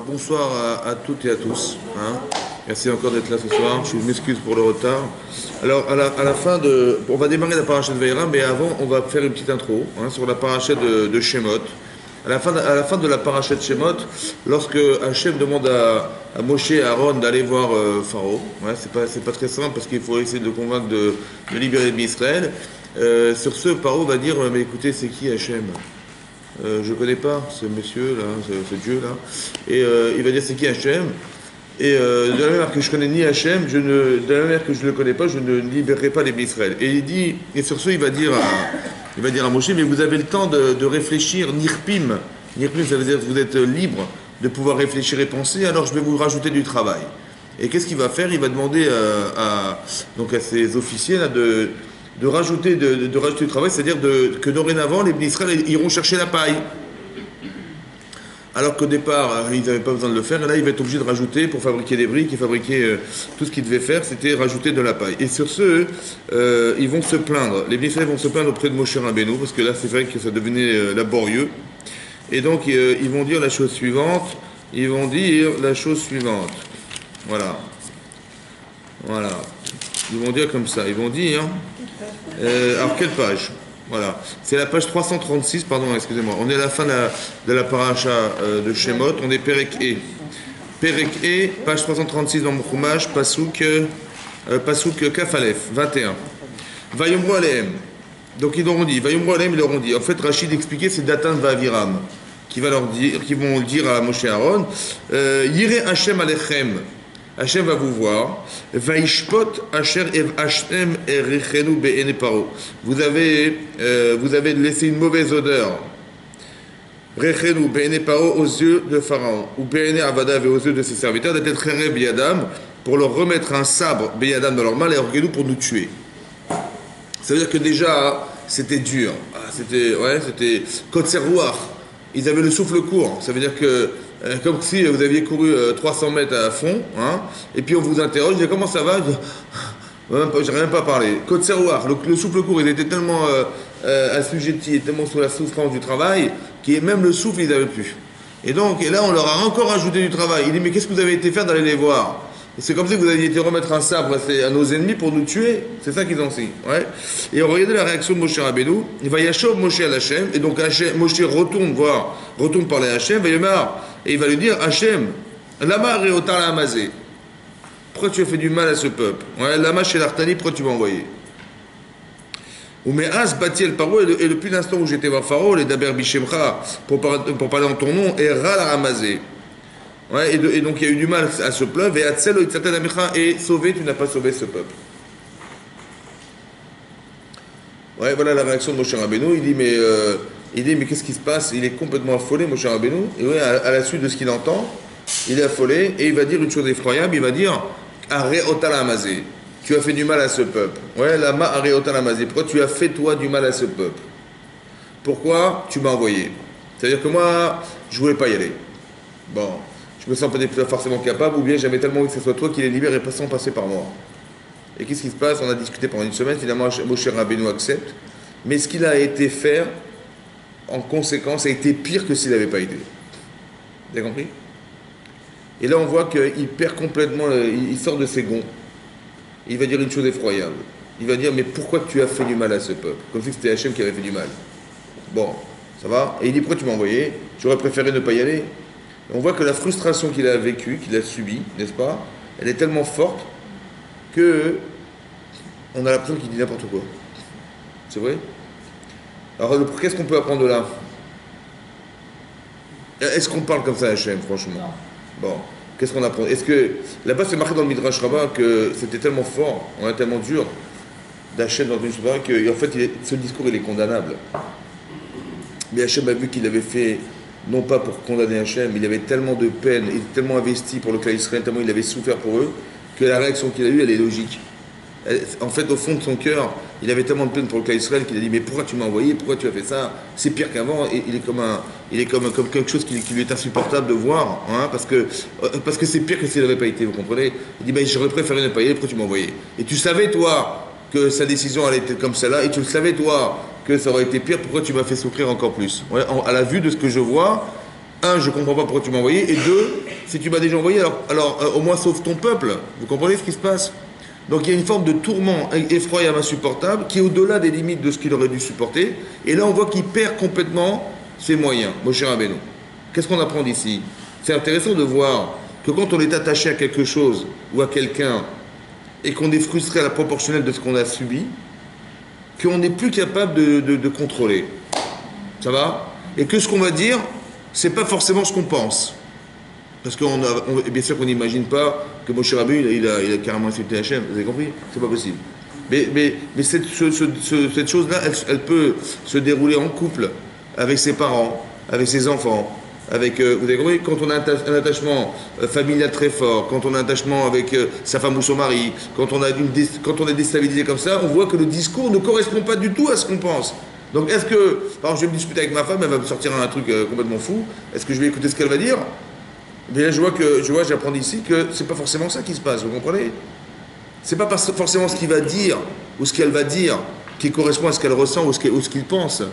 bonsoir à toutes et à tous. Hein. Merci encore d'être là ce soir. Je m'excuse pour le retard. Alors, à la fin de... On va démarrer la paracha de Vaïra, mais avant, on va faire une petite intro sur la paracha de Shemot. À la fin de la paracha de Shemot, lorsque Hachem demande à Moshe et à Aaron d'aller voir Pharaon, c'est pas très simple parce qu'il faut essayer de le convaincre de libérer Israël. Sur ce, Pharaon va dire, mais écoutez, c'est qui Hachem ? Je ne connais pas ce monsieur là, ce Dieu là, et il va dire c'est qui Hachem, et de la même manière que je connais ni Hachem, de la même manière que je ne le connais pas, je ne libérerai pas les Israël. Et il dit, et sur ce il va dire à Moshe, mais vous avez le temps de réfléchir, Nirpim, ça veut dire que vous êtes libre de pouvoir réfléchir et penser, alors je vais vous rajouter du travail. Et qu'est-ce qu'il va faire? Il va demander à ses officiers là de rajouter du travail, c'est-à-dire que dorénavant, les Israël iront chercher la paille. Alors qu'au départ, ils n'avaient pas besoin de le faire, et là, il va être obligé de rajouter, pour fabriquer des briques et fabriquer tout ce qu'il devait faire, c'était rajouter de la paille. Et sur ce, ils vont se plaindre, les Israël vont se plaindre auprès de Moshe Rabbeinu, parce que là, c'est vrai que ça devenait laborieux. Et donc, ils vont dire la chose suivante, Voilà. Ils vont dire comme ça, alors quelle page? Voilà, c'est la page 336, pardon, excusez-moi. On est à la fin de la paracha de Shemot, on est Perek E. Perek E, page 336 dans mon Chumash, Pasuk Kaf Aleph, 21. Vayomru Alehem. Donc ils leur ont dit, En fait, Rachid expliquait, c'est Datan Vaviram qui vont dire à Moshe Aaron, Yireh Hashem Alechem. Hachem va vous voir. Vaishpot Asher ev Hashem erichenu be'ene paro. Vous avez laissé une mauvaise odeur. Rechenu be'ene paro aux yeux de Pharaon. Ou be'ene avada aux yeux de ses serviteurs. D'être chere biyadam pour leur remettre un sabre biyadam dans leur main et orgueilleux pour nous tuer. Ça veut dire que déjà c'était dur. C'était Kotserouach. Ils avaient le souffle court. Ça veut dire que comme si vous aviez couru 300 mètres à fond, et puis on vous interroge, je dis comment ça va? Je n'ai même pas parlé. Kotserouach, le souffle court, ils étaient tellement assujettis, tellement sous la souffrance du travail, que même le souffle, ils n'avaient plus. Et là, on leur a encore ajouté du travail. Il dit, mais qu'est-ce que vous avez été faire d'aller les voir? Et c'est comme si vous aviez été remettre un sabre à nos ennemis pour nous tuer. C'est ça qu'ils ont dit. Ouais. Et regardez la réaction de Moshe Rabbeinu. Il va Yashov Moshe al Hashem. Et donc Moshe retourne parler à Hashem. Et il va lui dire, Hashem, Lama Reotar la Amazé. Pourquoi tu as fait du mal à ce peuple? Lama chez l'Artani, pourquoi tu m'as envoyé? Ou mais As Batiel Paro, et depuis l'instant où j'étais voir Pharaon, les Daber Bishemcha, pour parler en ton nom, et Ra la Amazé. Et donc il y a eu du mal à ce peuple, et sauvé, tu n'as pas sauvé ce peuple. Voilà la réaction de Moshe Rabbeinu. Il dit mais qu'est-ce qui se passe? Il est complètement affolé, Moshe Rabbeinu. Et à la suite de ce qu'il entend, il est affolé et il va dire une chose effroyable. Il va dire Areotal Amazé, tu as fait du mal à ce peuple. Lama Areotal Amazé, pourquoi tu as fait toi du mal à ce peuple? Pourquoi tu m'as envoyé? C'est-à-dire que moi, je voulais pas y aller. Bon. Je me sens pas forcément capable, ou bien j'avais tellement envie que ce soit toi qui les libère et pas sans passer par moi. Et qu'est-ce qui se passe? On a discuté pendant une semaine, finalement Moshe Rabbeinu accepte, mais ce qu'il a été faire, en conséquence, a été pire que s'il n'avait pas été. Vous avez compris? Et là on voit qu'il perd complètement, il sort de ses gonds. Il va dire une chose effroyable. Il va dire, mais pourquoi tu as fait du mal à ce peuple? Comme si c'était Hachem qui avait fait du mal. Bon, ça va? Et il dit, pourquoi tu m'as envoyé? J'aurais préféré ne pas y aller. On voit que la frustration qu'il a vécue, qu'il a subie, n'est-ce pas, elle est tellement forte que on a l'impression qu'il dit n'importe quoi. C'est vrai? Alors, qu'est-ce qu'on peut apprendre de là? Est-ce qu'on parle comme ça à Hachem, franchement? Bon, qu'est-ce qu'on apprend? Est-ce que là-bas, c'est marqué dans le Midrash Rabbah que c'était tellement fort, tellement dur d'Hachem dans une chose que, en fait, ce discours, il est condamnable. Mais Hachem a vu qu'il avait fait. Non pas pour condamner Hachem, il avait tellement de peine, il était tellement investi pour le clan Israël, tellement il avait souffert pour eux, que la réaction qu'il a eue, elle est logique. En fait, au fond de son cœur, il avait tellement de peine pour le clan Israël qu'il a dit, mais pourquoi tu m'as envoyé, pourquoi tu as fait ça? C'est pire qu'avant, et il est comme quelque chose qui lui est insupportable de voir, parce que c'est pire que s'il n'avait pas été, vous comprenez? Il dit, mais j'aurais préféré ne pas y aller, pourquoi tu m'as envoyé? Et tu savais, toi, que sa décision allait être comme celle-là, et tu le savais, toi, que ça aurait été pire, pourquoi tu m'as fait souffrir encore plus? À la vue de ce que je vois, un, je comprends pas pourquoi tu m'as envoyé, et deux, si tu m'as déjà envoyé, alors au moins sauve ton peuple. Vous comprenez ce qui se passe? Donc il y a une forme de tourment effroyable, insupportable, qui est au-delà des limites de ce qu'il aurait dû supporter. Et là, on voit qu'il perd complètement ses moyens. Moshe Rabbeinu. Qu'est-ce qu'on apprend d'ici? C'est intéressant de voir que quand on est attaché à quelque chose ou à quelqu'un et qu'on est frustré à la proportionnelle de ce qu'on a subi, qu'on n'est plus capable de contrôler. Ça va? Et que ce qu'on va dire, c'est pas forcément ce qu'on pense. Parce que bien sûr qu'on n'imagine pas que Moshe Rabbeinu, il a carrément insulté Hachem. Vous avez compris? C'est pas possible. Mais cette chose-là, elle peut se dérouler en couple, avec ses parents, avec ses enfants, avec, vous avez compris, quand on a un attachement familial très fort, quand on a un attachement avec sa femme ou son mari, quand on est déstabilisé comme ça, on voit que le discours ne correspond pas du tout à ce qu'on pense. Donc est-ce que, par exemple, je vais me disputer avec ma femme, elle va me sortir un truc complètement fou, est-ce que je vais écouter ce qu'elle va dire? Mais là, j'apprends d'ici que c'est pas forcément ça qui se passe, vous comprenez? C'est pas forcément ce qu'il va dire ou ce qu'elle va dire qui correspond à ce qu'elle ressent ou ce qu'il pense.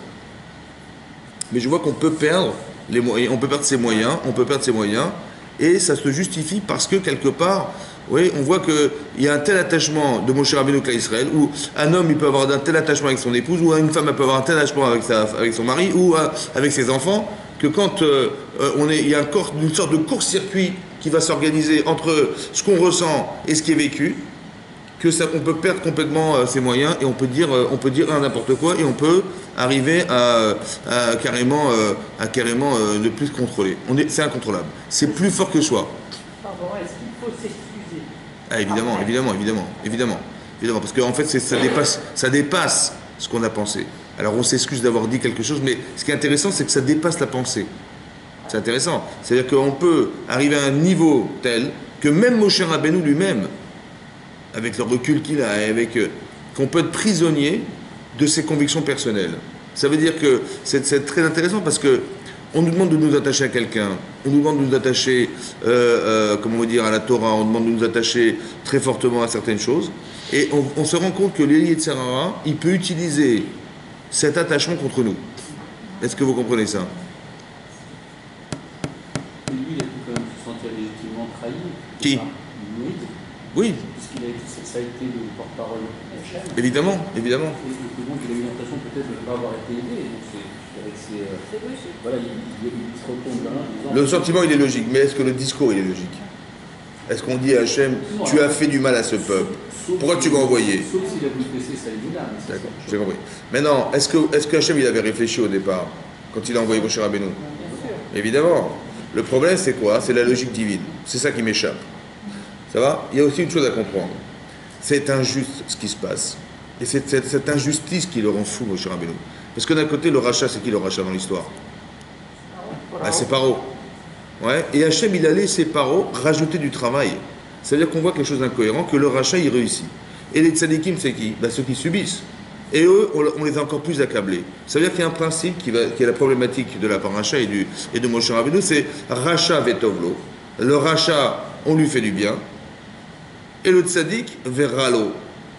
Mais je vois qu'on peut perdre les moyens, on peut perdre ses moyens, et ça se justifie parce que quelque part, oui, on voit qu'il y a un tel attachement de Moshe Rabbeinu à Israël, où un homme il peut avoir un tel attachement avec son épouse, ou une femme elle peut avoir un tel attachement avec son mari, ou avec ses enfants, que quand il y a une sorte de court-circuit qui va s'organiser entre ce qu'on ressent et ce qui est vécu, on peut perdre complètement ses moyens et on peut dire n'importe quoi et on peut arriver à carrément ne plus se contrôler. C'est incontrôlable. C'est plus fort que soi. Pardon, est-ce qu'il faut s'excuser? Ah, évidemment. Parce qu'en fait, ça dépasse ce qu'on a pensé. Alors on s'excuse d'avoir dit quelque chose, mais ce qui est intéressant, c'est que ça dépasse la pensée. C'est intéressant. C'est-à-dire qu'on peut arriver à un niveau tel que même Moshe Rabbeinu lui-même, avec le recul qu'il a, qu'on peut être prisonnier de ses convictions personnelles. Ça veut dire que c'est très intéressant parce que on nous demande de nous attacher à quelqu'un, on nous demande de nous attacher, comment on va dire, à la Torah, on nous demande de nous attacher très fortement à certaines choses, et on se rend compte que l'Eli Yetzirah, il peut utiliser cet attachement contre nous. Est-ce que vous comprenez ça? Et lui, il a pu quand même se sentir légitimement trahi. Qui? Oui. Ça a été le porte-parole de Hachem. Évidemment. Et donc, il a eu l'impression peut-être de ne pas avoir été aidé. Donc, voilà, il se retourne là en disant... Le sentiment, il est logique, mais est-ce que le discours, il est logique? Est-ce qu'on dit à Hachem, tu as fait du mal à ce peuple, pourquoi tu m'as envoyé? Sauf s'il a voulu laisser ça là. D'accord, j'ai compris. Maintenant, est-ce que Hachem, il avait réfléchi au départ, quand il a envoyé Moshe Rabbeinu? Évidemment. Le problème, c'est quoi? C'est la logique divine. C'est ça qui m'échappe. Ça va? Il y a aussi une chose à comprendre. C'est injuste ce qui se passe. Et c'est cette injustice qui le rend fou, Moshe Rabbeinu. Parce que d'un côté, le rachat, c'est qui le rachat dans l'histoire? C'est Paro. Ouais. Et Hachem, il a laissé Paro rajouter du travail. C'est-à-dire qu'on voit quelque chose d'incohérent, que le rachat, il réussit. Et les tzadikim, c'est qui? Ceux qui subissent. Et eux, on les a encore plus accablés. Ça veut dire qu'il y a un principe qui est la problématique de la paracha et de Moshe Rabbeinu, c'est rachat vetovlo. Le rachat, on lui fait du bien. Et le tzaddik verra l'eau.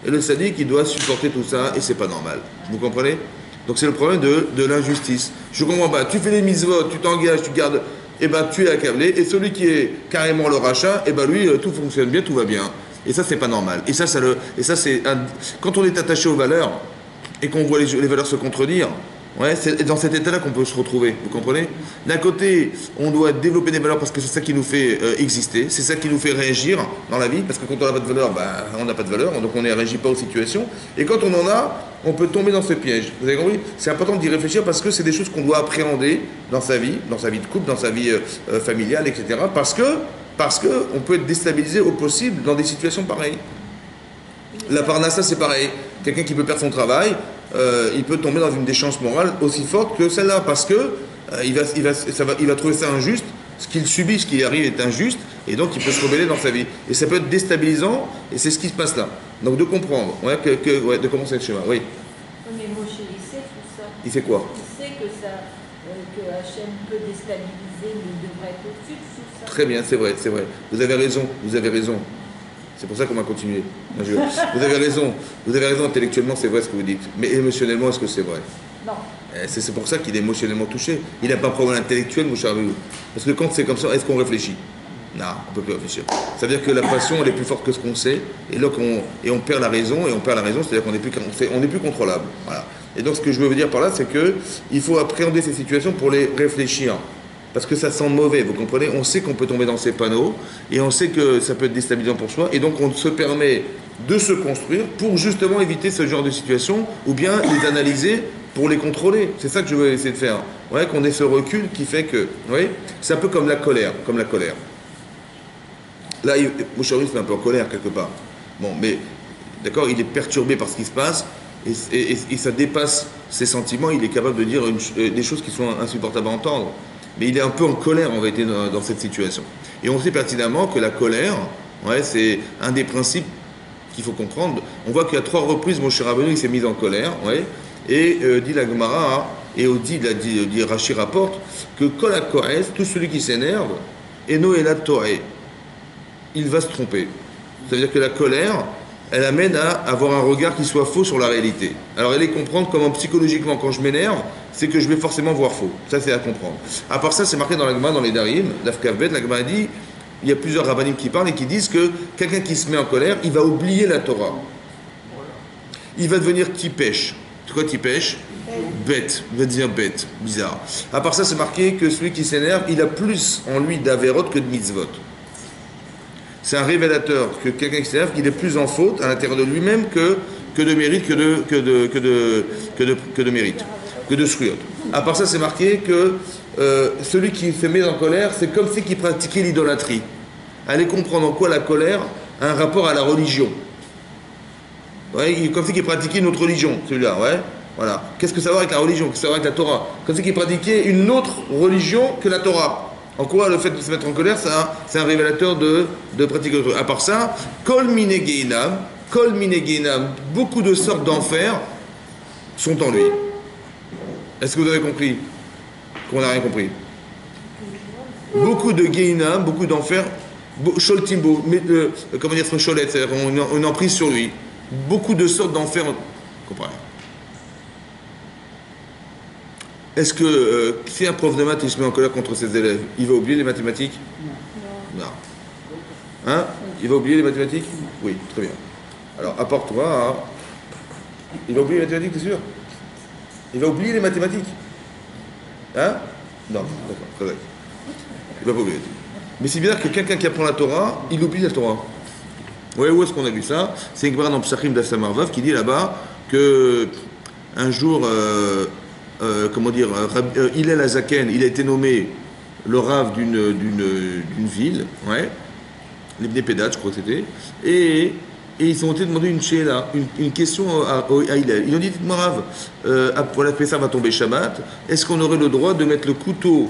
Et le tzaddik, il doit supporter tout ça, et c'est pas normal. Vous comprenez? Donc c'est le problème de l'injustice. Je comprends pas. Tu fais les mitzvot, tu t'engages, tu gardes, et tu es accablé. Et celui qui est carrément le rachat, lui, tout fonctionne bien, tout va bien. Et ça, c'est pas normal. Et ça, quand on est attaché aux valeurs et qu'on voit les valeurs se contredire, c'est dans cet état-là qu'on peut se retrouver, vous comprenez? D'un côté, on doit développer des valeurs parce que c'est ça qui nous fait exister, c'est ça qui nous fait réagir dans la vie, parce que quand on n'a pas de valeur, on n'a pas de valeur, donc on ne réagit pas aux situations. Et quand on en a, on peut tomber dans ce piège. Vous avez compris? C'est important d'y réfléchir parce que c'est des choses qu'on doit appréhender dans sa vie de couple, dans sa vie familiale, etc. Parce que on peut être déstabilisé au possible dans des situations pareilles. La parnassa, c'est pareil. Quelqu'un qui peut perdre son travail, il peut tomber dans une déchéance morale aussi forte que celle-là, parce que il va trouver ça injuste, ce qu'il subit, ce qui arrive est injuste, et donc il peut se rebeller dans sa vie. Et ça peut être déstabilisant, et c'est ce qui se passe là. Donc de comprendre, de commencer le schéma, oui. Mais Moshe, il sait tout ça. Il sait quoi? Il sait que Hachem peut déstabiliser, mais il devrait être au-dessus de tout ça. Très bien, c'est vrai. Vous avez raison. C'est pour ça qu'on va continuer. Vous avez raison intellectuellement, c'est vrai ce que vous dites. Mais émotionnellement, est-ce que c'est vrai? Non. C'est pour ça qu'il est émotionnellement touché. Il n'a pas un problème intellectuel, Moshe Rabbeinu. Parce que quand c'est comme ça, est-ce qu'on réfléchit? Non, on ne peut plus réfléchir. Ça veut dire que la passion, elle est plus forte que ce qu'on sait, et là, on perd la raison, c'est-à-dire qu'on n'est plus contrôlable. Voilà. Et donc, ce que je veux dire par là, c'est qu'il faut appréhender ces situations pour les réfléchir. Parce que ça sent mauvais, vous comprenez? On sait qu'on peut tomber dans ces panneaux, et on sait que ça peut être déstabilisant pour soi, et donc on se permet de se construire pour justement éviter ce genre de situation, ou bien les analyser pour les contrôler. C'est ça que je veux essayer de faire. Ouais, qu'on ait ce recul qui fait que... Oui, c'est un peu comme la colère. Là, Moshe Rabbeinu est un peu en colère quelque part. Bon, mais d'accord, il est perturbé par ce qui se passe et ça dépasse ses sentiments. Il est capable de dire des choses qui sont insupportables à entendre. Mais il est un peu en colère en vérité dans cette situation. Et on sait pertinemment que la colère, ouais, c'est un des principes qu'il faut comprendre. On voit qu'à 3 reprises, Moshe Rabbeinu il s'est mis en colère, ouais, et dit la Gemara, et dit Rashi rapporte que Kol HaKoès, tout celui qui s'énerve, Eno Elad Toreh, il va se tromper. C'est-à-dire que la colère, elle amène à avoir un regard qui soit faux sur la réalité. Alors elle est comprendre comment psychologiquement, quand je m'énerve, c'est que je vais forcément voir faux. Ça, c'est à comprendre. À part ça, c'est marqué dans la Gemara, dans les Darim, l'Afkavbet, la Gemara dit, il y a plusieurs rabbanim qui parlent et qui disent que quelqu'un qui se met en colère, il va oublier la Torah. Il va devenir tipèche. C'est quoi tipèche? Bête. Il va devenir bête. Bizarre. À part ça, c'est marqué que celui qui s'énerve, il a plus en lui d'avérot que de mitzvot. C'est un révélateur que quelqu'un qui s'énerve, qu'il est plus en faute à l'intérieur de lui-même que de mérite, que de mérite, que de shriot. À part ça, c'est marqué que celui qui se met en colère, c'est comme si il pratiquait l'idolâtrie. Allez comprendre en quoi la colère a un rapport à la religion. Ouais, comme si il pratiquait une autre religion, celui-là, ouais. Voilà. Qu'est-ce que ça va avec la religion? Qu'est-ce que ça va avec la Torah? Comme si il pratiquait une autre religion que la Torah. En quoi le fait de se mettre en colère, c'est un révélateur de pratiquer autre chose. À part ça, Kol Mine Geinam, beaucoup de sortes d'enfers sont en lui. Est-ce que vous avez compris? Qu'on n'a rien compris. Beaucoup de Geinam, beaucoup d'enfers, Sholtimbo, comment dire, son cholet, c'est-à-dire on en prise sur lui. Beaucoup de sortes d'enfers. Comprenez? Est-ce que si un prof de maths il se met en colère contre ses élèves, il va oublier les mathématiques? Non. Hein? Il va oublier les mathématiques? Oui, très bien. Alors, apporte-toi à... Il va oublier les mathématiques, t'es sûr? Il va oublier les mathématiques? Hein? Non, d'accord, très bien. Il va pas oublier. Mais c'est bizarre que quelqu'un qui apprend la Torah, il oublie la Torah. Ouais, où est-ce qu'on a vu ça? C'est une Gemara dans Psachim d'Assamarvav qui dit là-bas que un jour... Hillel Azaken, il a été nommé le Rav d'une ville, ouais, les Bnei Pédat, je crois que c'était, et ils ont été demandé une question à Hillel. Ils ont dit, dites-moi Rav, pour la Pessah va tomber Shabbat, est-ce qu'on aurait le droit de mettre le couteau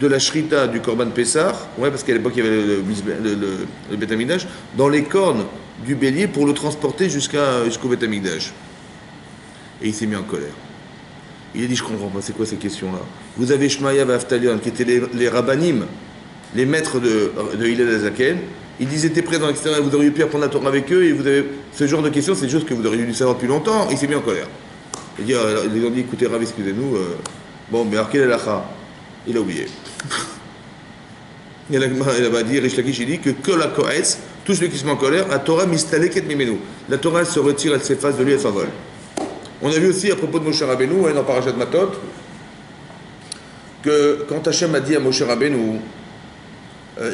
de la Shrita du Korban Pessah, ouais, parce qu'à l'époque il y avait le Beth Amikdash, dans les cornes du bélier pour le transporter jusqu'au Beth Amikdash. Et il s'est mis en colère. Il a dit, je comprends pas, c'est quoi ces questions-là? Vous avez Shmaya et Aftalion, qui étaient les rabbanim, les maîtres de Hillel Azaken. Ils étaient présents, etc. Vous auriez pu apprendre la Torah avec eux, et vous avez ce genre de questions, c'est des choses que vous auriez dû savoir depuis longtemps. Il s'est mis en colère. Ils ont dit, écoutez, Rav, excusez-nous. Bon, mais alors quel est l'akha? Il a oublié. Il va dire, Rish Lakish, il dit que la Kohetz, tout celui qui se met en colère, la Torah mistaleket mimenu. La Torah, elle se retire, elle s'efface de lui, elle s'envole. On a vu aussi à propos de Moshe Rabbeinu, dans Parashat Matot, que quand Hachem a dit à Moshe Rabbeinu,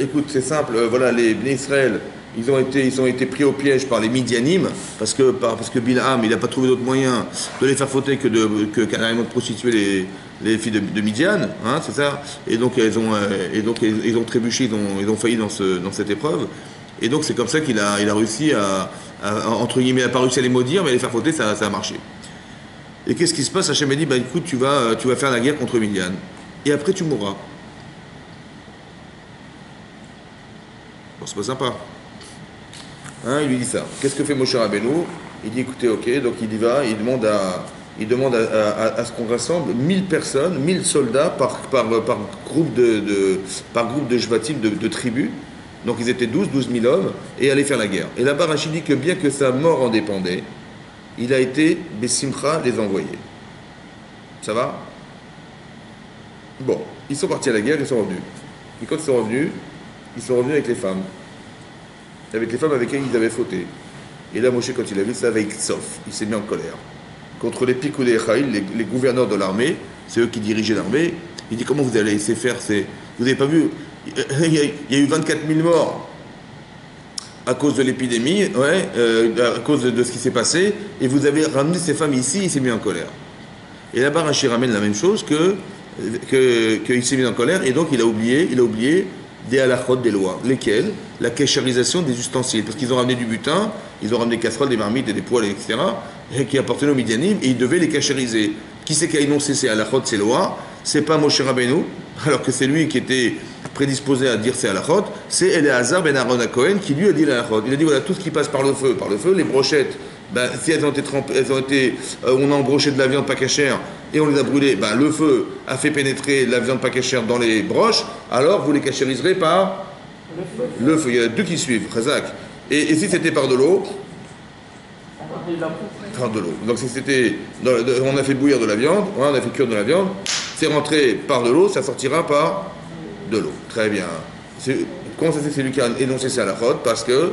écoute, c'est simple, voilà, les Bnei Israël, ils ont été pris au piège par les Midianim, parce que Bilham, il n'a pas trouvé d'autre moyen de les faire fauter que carrément de prostituer les filles de Midian, hein, c'est ça. Et donc ils ont trébuché, ils ont failli dans cette épreuve. Et donc c'est comme ça qu'il a réussi à entre guillemets, il n'a pas réussi à les maudire, mais à les faire fauter, ça a marché. Et qu'est-ce qui se passe? Hachem a dit, écoute, tu vas faire la guerre contre Midian. Et après, tu mourras. Bon, c'est pas sympa. Hein, il lui dit ça. Qu'est-ce que fait Moshe Rabbeinu? Il dit, écoutez, ok, donc il y va, il demande à ce qu'on rassemble 1000 personnes, 1000 soldats par groupe de Shvatim, de tribus. Donc ils étaient 12 000 hommes, et allaient faire la guerre. Et là-bas, Rachid dit que bien que sa mort en dépendait, il a été, Bessimcha, les envoyer. Ça va? Bon, ils sont partis à la guerre, ils sont revenus. Et quand ils sont revenus avec les femmes. Avec les femmes avec lesquelles ils avaient fauté. Et là, Moshe, quand il a vu ça avec Sof, il s'est mis en colère. Contre les Pikoudé Echaïl, les gouverneurs de l'armée, c'est eux qui dirigeaient l'armée, il dit comment vous allez laisser faire ces... Vous n'avez pas vu, il y a eu 24 000 morts à cause de l'épidémie, ouais, à cause de ce qui s'est passé, et vous avez ramené ces femmes ici, il s'est mis en colère. Et là-bas, Rachid ramène la même chose qu'il s'est mis en colère, et donc il a oublié des halachot, des lois. Lesquelles? La kécharisation des ustensiles. Parce qu'ils ont ramené du butin, ils ont ramené des casseroles, des marmites et des poêles, etc., et qui appartenaient aux Midianim, et ils devaient les kéchariser. Qui c'est qui a énoncé ces halachot, ces lois? C'est pas Moshe Rabbeinu, alors que c'est lui qui était prédisposé à dire ces halachot, c'est Eleazar ben Aaron Cohen qui lui a dit les halachot. Il a dit voilà, tout ce qui passe par le feu, les brochettes, ben, si elles ont été trempées, on a embroché de la viande pas cachère et on les a brûlées, ben, le feu a fait pénétrer la viande pas cachère dans les broches, alors vous les cachériserez par le feu. Il y en a deux qui suivent, Khazak. Et si c'était par de l'eau, par de l'eau. Donc si c'était, on a fait bouillir de la viande, on a fait cuire de la viande, c'est rentré par de l'eau, ça sortira par de l'eau. Très bien. Comment ça c'est lui qui a énoncé ça à la faute? Parce que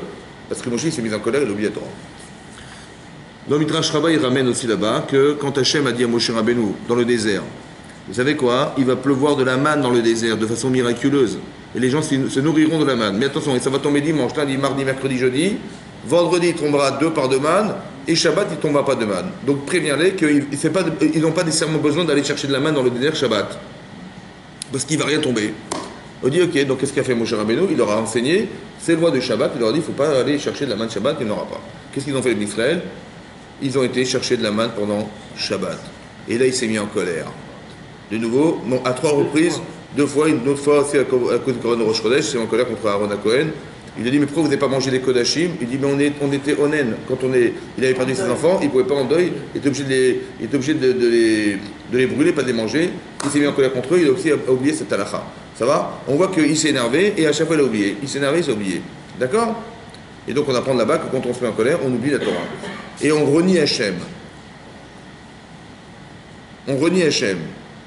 Moshe s'est mis en colère et il a oublié la Torah. Dans Midrash Rabbah, il ramène aussi là-bas que quand Hachem a dit à Moshe Rabbeinu dans le désert, vous savez quoi? Il va pleuvoir de la manne dans le désert de façon miraculeuse. Et les gens se nourriront de la manne. Mais attention, ça va tomber dimanche, lundi, mardi, mercredi, jeudi. Vendredi, il tombera 2 parts de manne. Et Shabbat, il ne tombera pas de manne. Donc préviens-les qu'ils n'ont pas nécessairement besoin d'aller chercher de la manne dans le désert Shabbat. Parce qu'il ne va rien tomber. On dit ok, donc qu'est-ce qu'a fait Moshe Rabbeinu? Il leur a enseigné ces lois de Shabbat. Il leur a dit il ne faut pas aller chercher de la manne Shabbat, il n'y en aura pas. Qu'est-ce qu'ils ont fait les Israël? Ils ont été chercher de la manne pendant Shabbat. Et là, il s'est mis en colère. De nouveau, bon, à 3 reprises, 2 fois, une autre fois aussi à cause de Kohen Rosh Chodesh, il s'est mis en colère contre Aaron Cohen. Il a dit mais pourquoi vous n'avez pas mangé les Kodashim? Il dit mais on était onen. Il avait perdu ses enfants, il ne pouvait pas en deuil, il était obligé de les brûler, pas de les manger. Il s'est mis en colère contre eux, il a aussi oublié cette halakha. Ça va? On voit qu'il s'est énervé et à chaque fois il a oublié. Il s'est énervé, il s'est oublié. D'accord? Et donc on apprend là-bas que quand on se met en colère, on oublie la Torah. Et on renie Hachem. On renie Hachem.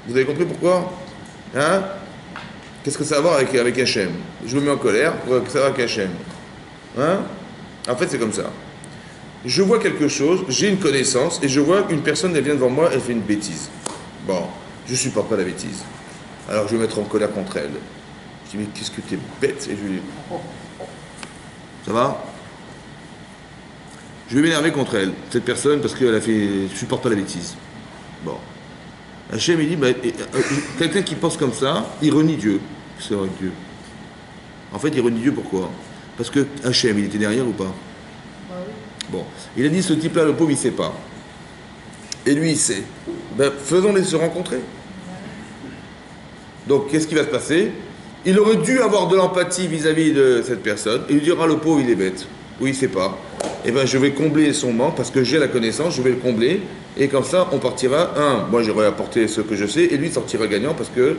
Vous avez compris pourquoi? Hein? Qu'est-ce que ça a à voir avec Hachem? Je me mets en colère, que ça va avec Hachem. Hein? En fait, c'est comme ça. Je vois quelque chose, j'ai une connaissance, et je vois qu'une personne, elle vient devant moi, elle fait une bêtise. Bon, je ne supporte pas la bêtise. Alors je vais me mettre en colère contre elle. Je dis, mais qu'est-ce que t'es bête? Et je lui dis, ça va? Je vais m'énerver contre elle, cette personne, parce qu'elle a fait, je supporte pas la bêtise. Bon. Hachem, il dit, bah, quelqu'un qui pense comme ça, il renie Dieu. C'est vrai que Dieu. En fait, il renie Dieu pourquoi? Parce que Hachem, il était derrière ou pas? Bon. Il a dit, ce type-là, le pauvre, il ne sait pas. Et lui, il sait. Ben, faisons-les se rencontrer. Donc, qu'est-ce qui va se passer? Il aurait dû avoir de l'empathie vis-à-vis de cette personne. Et lui dira, le pauvre, il est bête. Oui, il ne sait pas. Eh bien, je vais combler son manque parce que j'ai la connaissance, je vais le combler. Et comme ça, on partira. Moi, j'aurais apporté ce que je sais et lui sortira gagnant parce que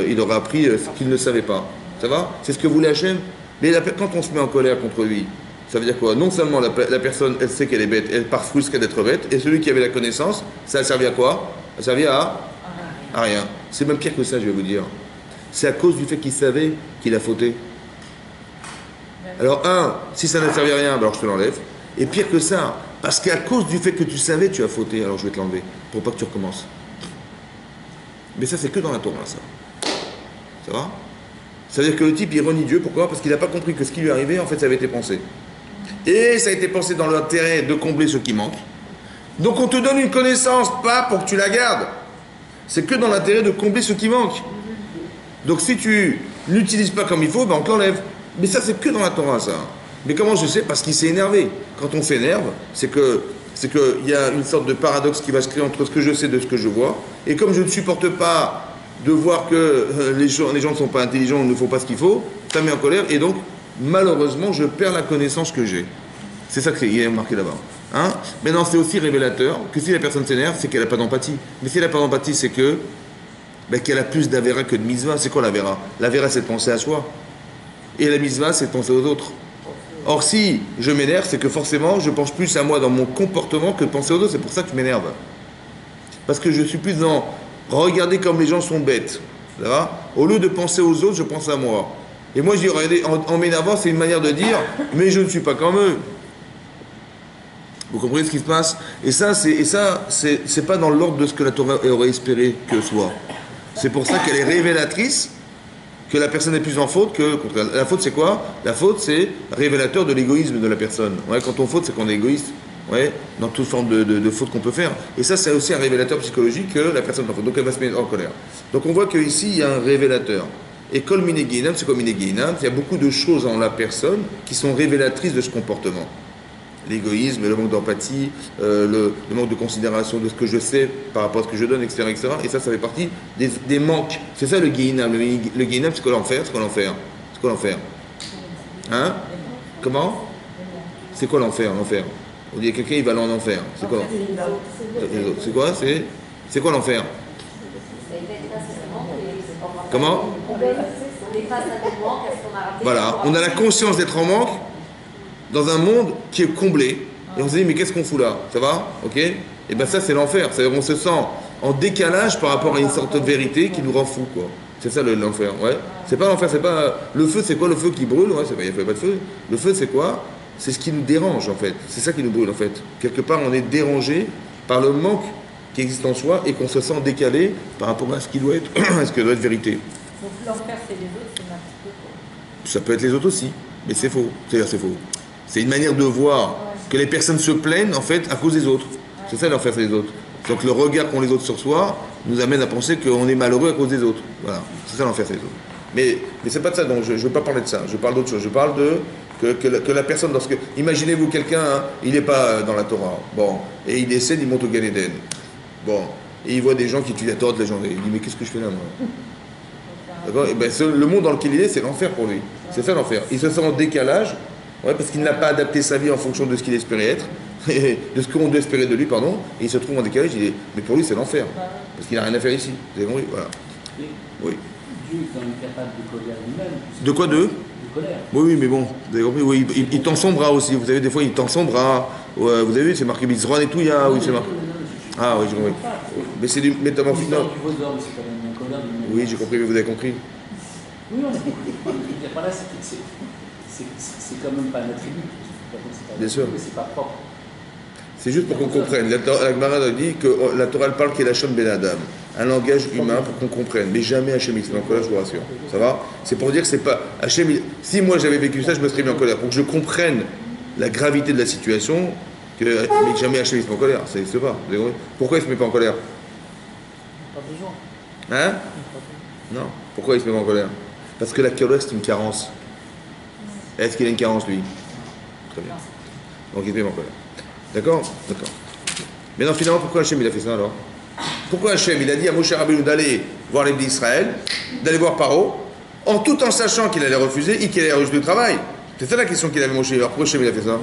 il aura appris ce qu'il ne savait pas. Ça va? C'est ce que voulait Hachem. Mais quand on se met en colère contre lui, ça veut dire quoi? Non seulement la personne, elle sait qu'elle est bête, elle part frustre d'être bête, et celui qui avait la connaissance, ça a servi à quoi? Ça a servi à rien. C'est même pire que ça, je vais vous dire. C'est à cause du fait qu'il savait qu'il a fauté. Alors, si ça n'a servi à rien, alors je te l'enlève. Et pire que ça, parce qu'à cause du fait que tu savais, tu as fauté, alors je vais te l'enlever, pour pas que tu recommences. Mais ça, c'est que dans la Torah, ça. Ça va? Ça veut dire que le type, il renie Dieu. Pourquoi? Parce qu'il n'a pas compris que ce qui lui arrivait, en fait, ça avait été pensé. Et ça a été pensé dans l'intérêt de combler ce qui manque. Donc on te donne une connaissance, pas pour que tu la gardes. C'est que dans l'intérêt de combler ce qui manque. Donc si tu n'utilises pas comme il faut, ben on te l'enlève. Mais ça, c'est que dans la Torah, ça. Mais comment je sais? Parce qu'il s'est énervé. Quand on s'énerve, c'est qu'il y a une sorte de paradoxe qui va se créer entre ce que je sais de ce que je vois. Et comme je ne supporte pas de voir que les gens ne sont pas intelligents, ne font pas ce qu'il faut, ça me met en colère. Et donc, malheureusement, je perds la connaissance que j'ai. C'est ça qu'il est marqué là-bas. Hein? Maintenant, c'est aussi révélateur que si la personne s'énerve, c'est qu'elle n'a pas d'empathie. Mais si elle n'a pas d'empathie, c'est qu'elle a plus d'avéra que de misva. C'est quoi l'avéra? L'avéra, c'est de penser à soi. Et la misva, c'est de penser aux autres. Or, si je m'énerve, c'est que forcément, je pense plus à moi dans mon comportement que de penser aux autres. C'est pour ça que je m'énerve. Parce que je suis plus dans regarder comme les gens sont bêtes. Ça va? Au lieu de penser aux autres, je pense à moi. Et moi, je dis, regardez, en m'énervant, c'est une manière de dire, mais je ne suis pas comme eux. Vous comprenez ce qui se passe? Et ça, c'est pas dans l'ordre de ce que la Torah aurait espéré que soit. C'est pour ça qu'elle est révélatrice, que la personne est plus en faute que... La faute, c'est quoi? La faute, c'est révélateur de l'égoïsme de la personne. Ouais, quand on faute, c'est qu'on est égoïste. Ouais, dans toute forme de faute qu'on peut faire. Et ça, c'est aussi un révélateur psychologique que la personne est en faute. Donc, elle va se mettre en colère. Donc, on voit qu'ici, il y a un révélateur. Et Kol Mineginam, c'est comme Mineginam, il y a beaucoup de choses en la personne qui sont révélatrices de ce comportement. L'égoïsme, le manque d'empathie, le manque de considération de ce que je sais par rapport à ce que je donne, etc. etc. Et ça fait partie des manques. C'est ça le Guéinam. Le Guéinam, c'est quoi l'enfer? C'est quoi l'enfer? C'est quoi l'enfer? Hein? Comment? C'est quoi l'enfer? L'enfer. On dit à quelqu'un, il va aller en enfer. C'est quoi? C'est quoi? C'est quoi l'enfer? Comment? Voilà, on a la conscience d'être en manque dans un monde qui est comblé. Et on se dit, mais qu'est-ce qu'on fout là? Ça va? Ok? Et bien ça, c'est l'enfer. C'est-à-dire on se sent en décalage par rapport à une sorte de vérité qui nous rend fou, quoi. C'est ça l'enfer, ouais. C'est pas l'enfer, c'est pas... Le feu, c'est quoi le feu qui brûle? Ouais, il n'y a pas de feu. Le feu, c'est quoi? C'est ce qui nous dérange, en fait. C'est ça qui nous brûle, en fait. Quelque part, on est dérangé par le manque qui existe en soi et qu'on se sent décalé par rapport à ce qui doit être, à ce qui doit être vérité. Donc l'enfer, c'est les autres, c'est n'importe quoi. Ça peut être les autres aussi, mais c'est faux. C'est-à-dire, c'est faux. C'est une manière de voir que les personnes se plaignent, en fait, à cause des autres. C'est ça l'enfer, c'est les autres. Donc le regard qu'ont les autres sur soi nous amène à penser qu'on est malheureux à cause des autres. Voilà. C'est ça l'enfer, c'est les autres. Mais c'est pas de ça, donc je ne veux pas parler de ça. Je parle d'autre chose. Je parle de que la personne, imaginez-vous quelqu'un, hein, il n'est pas dans la Torah, bon, et il décède, il monte au Gan Eden. Bon, et il voit des gens qui tuent la Torah de la journée. Il dit, mais qu'est-ce que je fais là, moi? D'accord? Et ben, le monde dans lequel il est, c'est l'enfer pour lui. C'est ça l'enfer. Il se sent en décalage, ouais, parce qu'il n'a pas adapté sa vie en fonction de ce qu'il espérait être, de ce qu'on doit espérer de lui, pardon, et il se trouve en décalage, mais pour lui, c'est l'enfer. Parce qu'il n'a rien à faire ici. Vous avez compris? Voilà. Oui. Dieu est quand même capable de colère lui-même. De quoi de colère. Oui, mais bon, vous avez compris, oui, il tend son bras aussi. Vous savez, des fois, il tend son bras. Vous avez vu, c'est marqué Bizron et tout, il y a. Oui, c'est marqué. Ah, oui, j'ai compris. Mais c'est du métamorphose. Oui, j'ai compris, mais vous avez compris. Oui, on a compris. Par là, c'est quand même pas un attribut. Bien sûr. C'est pas propre. C'est juste pour qu'on comprenne. La Gemara dit que la Torah parle qui est la Shon Ben Adam, un langage humain pour qu'on comprenne. Mais jamais Hachem il se met en colère, je vous rassure. Ça va? C'est pour dire que c'est pas Hachem. Si moi j'avais vécu ça, je me serais mis en colère. Pour que je comprenne la gravité de la situation, mais jamais Hachem il se met en colère. Ça n'existe pas. Pourquoi il se met pas en colère? Pas besoin. Hein? Non. Pourquoi il se met pas en colère? Parce que la colère c'est une carence. Est-ce qu'il a une carence lui? Très bien. Donc il se met pas en colère. D'accord? D'accord. Mais non, finalement, pourquoi Hachem il a fait ça alors? Pourquoi Hachem il a dit à Moshe Rabbeinu d'aller voir les d'Israël, d'aller voir Paro, tout en sachant qu'il allait refuser et qu'il allait rejeter le travail? C'est ça la question qu'il avait Moshe. Alors pourquoi Hachem il a fait ça?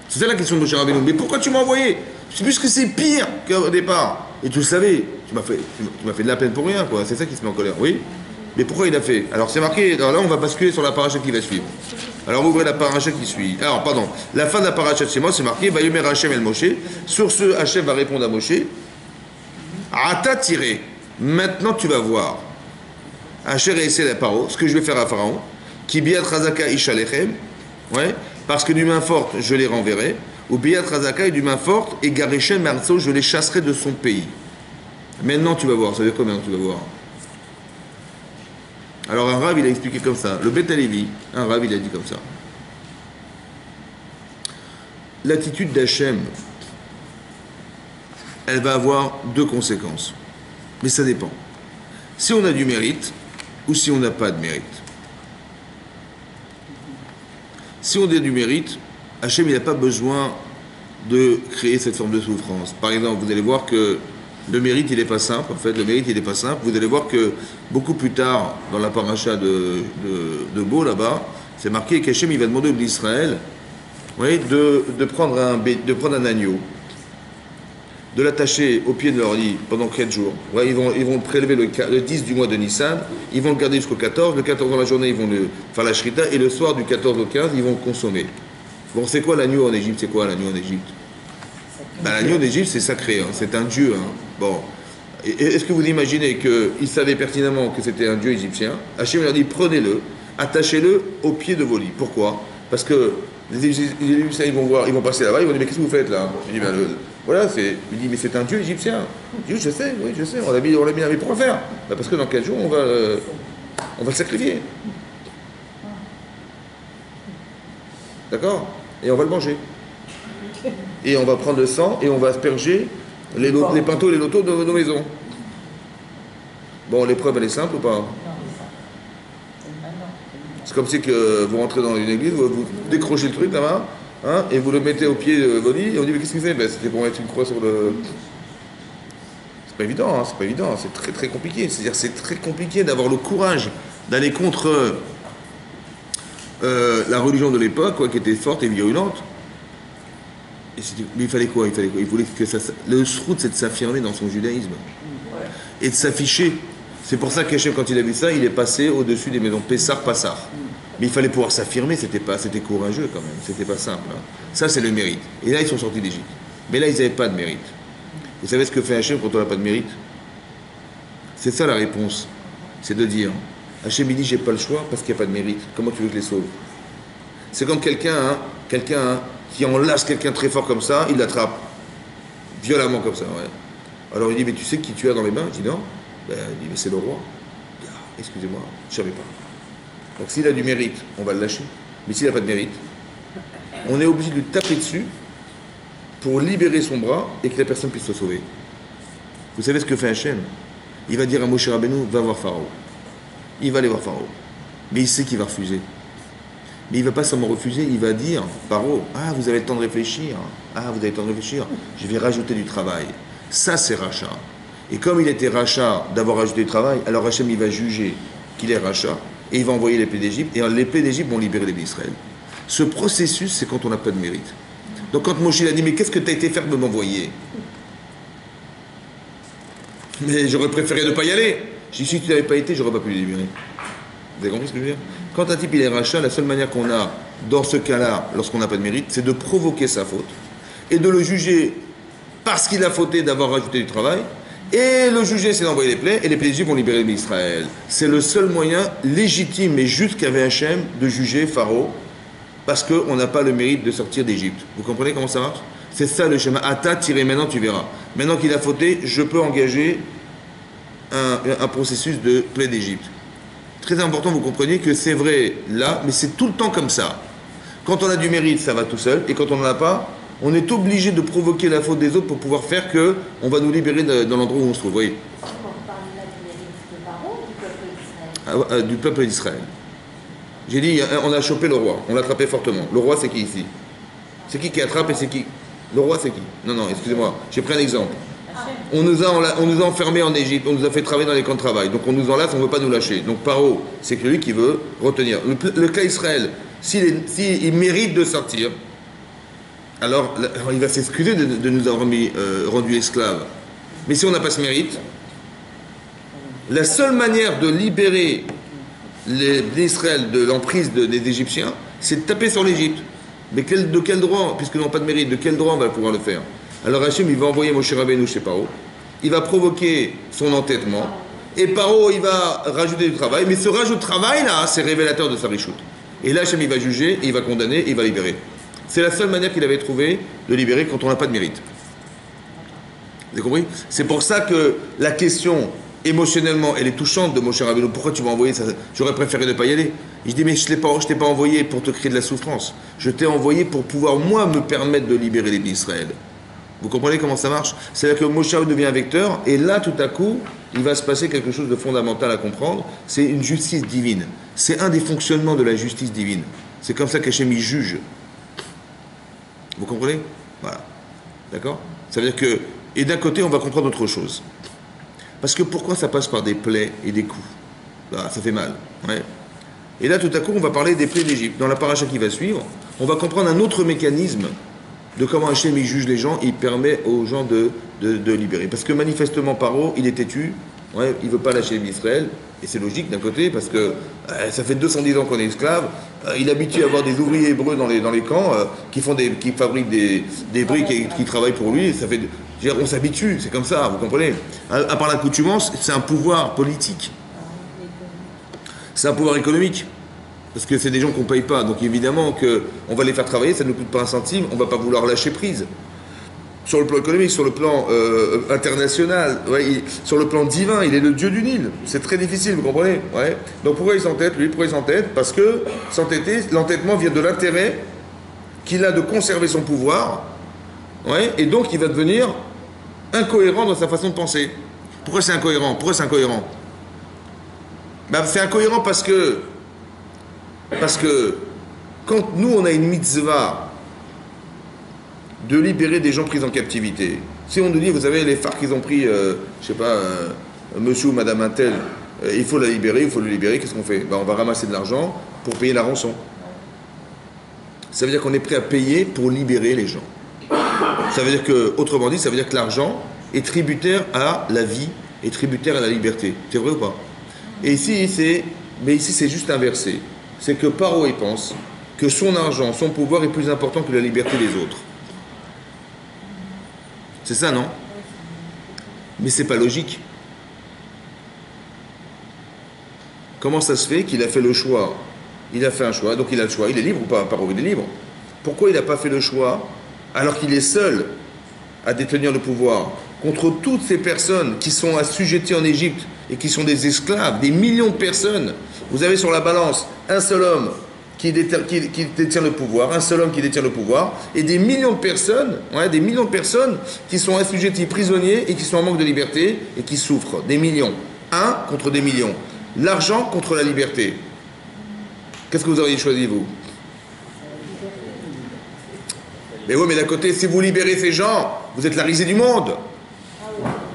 C'est ça la question de Moshe Rabbeinu. Mais pourquoi tu m'as envoyé? Puisque c'est pire qu'au départ. Et tu le savais. Tu m'as fait de la peine pour rien, quoi. C'est ça qui se met en colère, oui? Mais pourquoi il a fait? Alors c'est marqué, alors là on va basculer sur la paracha qui va suivre. Alors ouvrez la paracha qui suit. Alors pardon, la fin de la paracha de Shemot, c'est marqué Vayomer Hachem el Moshe. Sur ce, Hachem va répondre à Moshe. Ata tiré. Maintenant tu vas voir. Hachem et Essel à Paro, ce que je vais faire à Pharaon. Ki biat razaka ishalechem. Ouais, parce que d'une main forte je les renverrai. Ou biat razaka et d'une main forte et garechem marzo je les chasserai de son pays. Maintenant tu vas voir. Ça veut dire quoi maintenant tu vas voir? Alors un Rav il a expliqué comme ça. Le Beth Alevi, un Rav il a dit comme ça. L'attitude d'Hachem, elle va avoir deux conséquences. Mais ça dépend. Si on a du mérite ou si on n'a pas de mérite. Si on a du mérite, Hachem il n'a pas besoin de créer cette forme de souffrance. Par exemple, vous allez voir que le mérite, il n'est pas simple. En fait, le mérite, il n'est pas simple. Vous allez voir que beaucoup plus tard, dans la paracha de Beau, là-bas, c'est marqué qu'Hachem, il va demander aux d'Israël de prendre un agneau, de l'attacher au pied de leur lit pendant 4 jours. Ouais, ils vont prélever le 10 du mois de Nissan, ils vont le garder jusqu'au 14. Le 14 dans la journée, ils vont faire la shrita, et le soir du 14 au 15, ils vont le consommer. Bon, c'est quoi l'agneau en Égypte? C'est quoi l'agneau en Égypte? Ben, l'agneau d'Égypte, c'est sacré, hein, c'est un dieu. Hein. Bon. Est-ce que vous imaginez qu'il savait pertinemment que c'était un dieu égyptien? Hachem leur dit prenez-le, attachez-le au pied de vos lits. Pourquoi? Parce que les Égyptiens ils vont voir, ils vont passer là-bas, ils vont dire mais qu'est-ce que vous faites là? Je dis ben, voilà, il dit mais c'est un dieu égyptien. Je dis je sais, oui je sais, on l'a mis là, mais pourquoi faire? Ben, parce que dans 4 jours on va le sacrifier. D'accord? Et on va le manger. Et on va prendre le sang et on va asperger les pintos et les lotos de nos maisons. Bon, l'épreuve, elle est simple ou pas? C'est comme si que vous rentrez dans une église, vous décrochez le truc là-bas, hein, et vous le mettez au pied de vos lits, et on dit, mais qu'est-ce que c'est? Ben, c'était pour mettre une croix sur le... C'est pas évident, hein, c'est pas évident, c'est très très compliqué. C'est-à-dire c'est très compliqué d'avoir le courage d'aller contre la religion de l'époque, quoi, qui était forte et virulente. Mais il fallait quoi? Il voulait que le srout, c'est de s'affirmer dans son judaïsme et de s'afficher. C'est pour ça qu'Hachem, quand il a vu ça, il est passé au-dessus des maisons Pessar, Passar. Mais il fallait pouvoir s'affirmer, c'était courageux quand même, c'était pas simple. Hein. Ça, c'est le mérite. Et là, ils sont sortis d'Égypte. Mais là, ils n'avaient pas de mérite. Vous savez ce que fait Hachem quand on n'a pas de mérite? C'est ça la réponse. C'est de dire Hachem, il dit, j'ai pas le choix parce qu'il n'y a pas de mérite. Comment tu veux que je les sauve? C'est comme quelqu'un qui enlace quelqu'un très fort comme ça, il l'attrape violemment comme ça. Ouais. Alors il dit, mais tu sais qui tu as dans les mains? Je dis non. Ben, il dit, mais c'est le roi. Il dit, ah, excusez-moi, je ne savais pas. Donc s'il a du mérite, on va le lâcher. Mais s'il n'a pas de mérite, on est obligé de lui taper dessus pour libérer son bras et que la personne puisse se sauver. Vous savez ce que fait Hachem? Il va dire à Moshe Rabbeinu, va voir Pharaon. Il va aller voir Pharaon. Mais il sait qu'il va refuser. Mais il ne va pas seulement refuser, il va dire, Pharaon, ah, vous avez le temps de réfléchir. Ah, vous avez le temps de réfléchir. Je vais rajouter du travail. Ça, c'est rachat. Et comme il était rachat d'avoir rajouté du travail, alors Hachem, il va juger qu'il est rachat et il va envoyer les plaies d'Égypte. Et les plaies d'Égypte vont libérer les d'Israël. Ce processus, c'est quand on n'a pas de mérite. Donc quand Moshe a dit, mais qu'est-ce que tu as été faire de m'envoyer? Mais j'aurais préféré ne pas y aller. J'ai dit, si tu n'avais pas été, j'aurais pas pu les libérer. Vous avez compris ce que je veux dire? Quand un type il est rachat, la seule manière qu'on a dans ce cas-là, lorsqu'on n'a pas de mérite, c'est de provoquer sa faute et de le juger parce qu'il a fauté d'avoir rajouté du travail. Et le juger, c'est d'envoyer les plaies, et les plaies d'Égypte vont libérer Israël. C'est le seul moyen légitime et juste qu'avait Hachem de juger Pharaon, parce qu'on n'a pas le mérite de sortir d'Égypte. Vous comprenez comment ça marche? C'est ça le schéma. Ata, tiré maintenant, tu verras. Maintenant qu'il a fauté, je peux engager un processus de plaie d'Égypte. Très important, vous compreniez que c'est vrai là, mais c'est tout le temps comme ça. Quand on a du mérite, ça va tout seul, et quand on n'en a pas, on est obligé de provoquer la faute des autres pour pouvoir faire que on va nous libérer dans l'endroit où on se trouve. Voyez. On parle là du mérite de Pharaon ou du peuple d'Israël? Du peuple d'Israël. J'ai dit, on a chopé le roi, on l'a attrapé fortement. Le roi, c'est qui ici? C'est qui attrape et c'est qui? Le roi, c'est qui? Non, excusez-moi, j'ai pris un exemple. On nous a enfermés en Égypte, on nous a fait travailler dans les camps de travail. Donc on nous enlace, on ne veut pas nous lâcher. Donc Paro, c'est que lui qui veut retenir. Le cas Israël, s'il mérite de sortir, alors il va s'excuser de nous avoir rendu esclaves. Mais si on n'a pas ce mérite, la seule manière de libérer l'Israël de l'emprise des Égyptiens, c'est de taper sur l'Égypte. Mais de quel droit, puisque nous n'avons pas de mérite, de quel droit on va pouvoir le faire? Alors Hachem, il va envoyer Moshe Rabbeinu chez Paro, il va provoquer son entêtement, et Paro, il va rajouter du travail, mais ce rajout de travail là, c'est révélateur de sa richoute. Et là, Hachem, il va juger, il va condamner, il va libérer. C'est la seule manière qu'il avait trouvé de libérer quand on n'a pas de mérite. Vous avez compris? C'est pour ça que la question, émotionnellement, elle est touchante de Moshe Rabbeinu. Pourquoi tu m'as envoyé ça? J'aurais préféré ne pas y aller. Je dis, mais je ne t'ai pas envoyé pour te créer de la souffrance. Je t'ai envoyé pour pouvoir, moi, me permettre de libérer les d'Israël. Vous comprenez comment ça marche? C'est-à-dire que Moshe devient un vecteur, et là, tout à coup, il va se passer quelque chose de fondamental à comprendre. C'est une justice divine. C'est un des fonctionnements de la justice divine. C'est comme ça qu'Hachem y juge. Vous comprenez? Voilà. D'accord? Ça veut dire que... Et d'un côté, on va comprendre autre chose. Parce que pourquoi ça passe par des plaies et des coups? Là, ça fait mal. Ouais. Et là, tout à coup, on va parler des plaies d'Égypte. Dans la paracha qui va suivre, on va comprendre un autre mécanisme de comment Hachem il juge les gens, il permet aux gens de libérer. Parce que manifestement, Paro, il est têtu, Ouais, il ne veut pas lâcher Israël, et c'est logique d'un côté, parce que ça fait 210 ans qu'on est esclave, il est habitué à avoir des ouvriers hébreux dans les camps qui fabriquent des briques et qui travaillent pour lui, et ça fait, je veux dire, on s'habitue, c'est comme ça, vous comprenez. À part l'accoutumance, c'est un pouvoir politique. C'est un pouvoir économique. Parce que c'est des gens qu'on ne paye pas, donc évidemment qu'on va les faire travailler, ça ne nous coûte pas un centime, on ne va pas vouloir lâcher prise. Sur le plan économique, sur le plan international, ouais, sur le plan divin, il est le dieu du Nil. C'est très difficile, vous comprenez, ouais. Donc pourquoi il s'entête, lui? Pourquoi il s'entête? Parce que s'entêter, l'entêtement vient de l'intérêt qu'il a de conserver son pouvoir, ouais, et donc il va devenir incohérent dans sa façon de penser. Pourquoi c'est incohérent? Pourquoi c'est incohérent? Ben, c'est incohérent parce que quand nous on a une mitzvah de libérer des gens pris en captivité. Si on nous dit, vous savez, les phares qu'ils ont pris, je sais pas, monsieur ou madame Intel, il faut la libérer, il faut le libérer, qu'est-ce qu'on fait? Ben, on va ramasser de l'argent pour payer la rançon. Ça veut dire qu'on est prêt à payer pour libérer les gens. Ça veut dire que, autrement dit, ça veut dire que l'argent est tributaire à la vie, est tributaire à la liberté. C'est vrai ou pas? Et ici, c'est juste inversé. C'est que Paro, il pense que son argent, son pouvoir est plus important que la liberté des autres. C'est ça, non? Mais c'est pas logique. Comment ça se fait qu'il a fait le choix? Il a fait un choix, donc il a le choix. Il est libre ou pas? Paro, il est libre. Pourquoi il n'a pas fait le choix alors qu'il est seul à détenir le pouvoir contre toutes ces personnes qui sont assujetties en Égypte et qui sont des esclaves, des millions de personnes? Vous avez sur la balance un seul homme qui détient le pouvoir, un seul homme qui détient le pouvoir, et des millions de personnes, ouais, des millions de personnes qui sont assujetties, prisonniers, et qui sont en manque de liberté, et qui souffrent. Des millions. Un contre des millions. L'argent contre la liberté. Qu'est-ce que vous auriez choisi, vous? Mais oui, mais d'un côté, si vous libérez ces gens, vous êtes la risée du monde.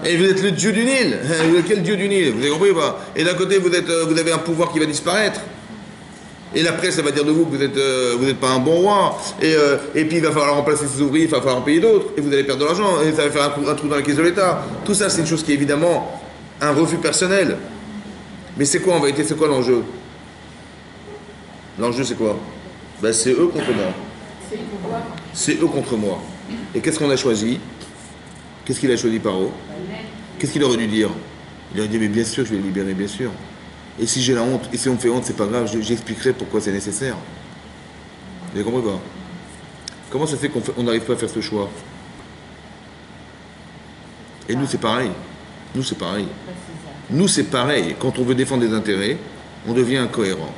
Et vous êtes le dieu du Nil. Quel dieu du Nil? Vous avez compris ou pas? Et d'un côté, vous avez un pouvoir qui va disparaître. Et la presse, elle va dire de vous que vous n'êtes pas un bon roi. Et puis, il va falloir remplacer ces ouvriers, il va falloir en payer d'autres. Et vous allez perdre de l'argent. Et ça va faire un trou dans la caisse de l'État. Tout ça, c'est une chose qui est évidemment un refus personnel. Mais c'est quoi en vérité? C'est quoi l'enjeu? L'enjeu, c'est quoi? Ben, c'est eux contre moi. C'est eux contre moi. Et qu'est-ce qu'on a choisi? Qu'est-ce qu'il a choisi, Paro? Qu'est-ce qu'il aurait dû dire? Il aurait dit, mais bien sûr, je vais les libérer, bien sûr. Et si j'ai la honte, et si on me fait honte, c'est pas grave, j'expliquerai pourquoi c'est nécessaire. Vous avez compris pas? Comment ça fait qu'on n'arrive pas à faire ce choix? Et nous, c'est pareil. Nous, c'est pareil. Nous, c'est pareil. Quand on veut défendre des intérêts, on devient incohérent.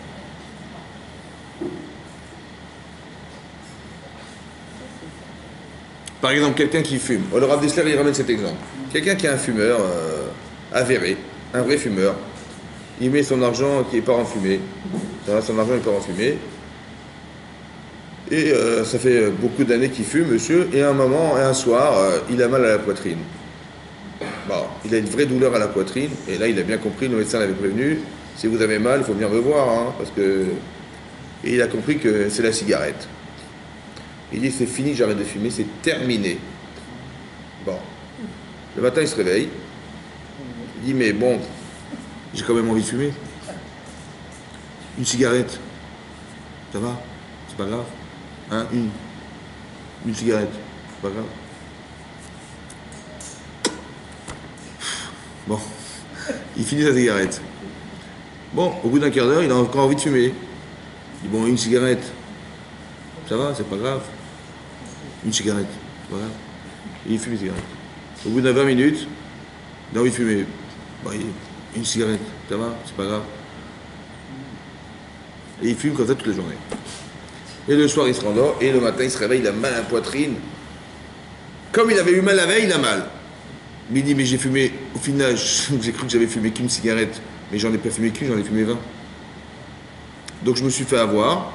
Par exemple, quelqu'un qui fume. Le Rav Dessler, il ramène cet exemple. Quelqu'un qui est un fumeur avéré, un vrai fumeur, il met son argent qui part en fumée. Son argent, il part en fumée. Et ça fait beaucoup d'années qu'il fume, monsieur. Et un soir, il a mal à la poitrine. Bon, il a une vraie douleur à la poitrine. Et là, il a bien compris, le médecin l'avait prévenu. Si vous avez mal, il faut venir me voir. Hein, parce que... Et il a compris que c'est la cigarette. Il dit, c'est fini, j'arrête de fumer, c'est terminé. Bon. Le matin, il se réveille. Il dit, mais bon, j'ai quand même envie de fumer. Une cigarette. Ça va? C'est pas grave. Hein? Une cigarette. C'est pas grave. Bon. Il finit sa cigarette. Bon, au bout d'un quart d'heure, il a encore envie de fumer. Il dit, bon, une cigarette. Ça va? C'est pas grave. Une cigarette. C'est pas grave. Et il fume une cigarette. Au bout de 20 minutes, il a envie de fumer. Bon, une cigarette. Ça va? C'est pas grave. Et il fume comme ça toute la journée. Et le soir, il se rendort, et le matin, il se réveille, il a mal à la poitrine. Comme il avait eu mal la veille, il a mal. Mais il dit, mais j'ai fumé, au final, j'ai cru que j'avais fumé qu'une cigarette, mais j'en ai pas fumé qu'une, j'en ai fumé 20. Donc je me suis fait avoir,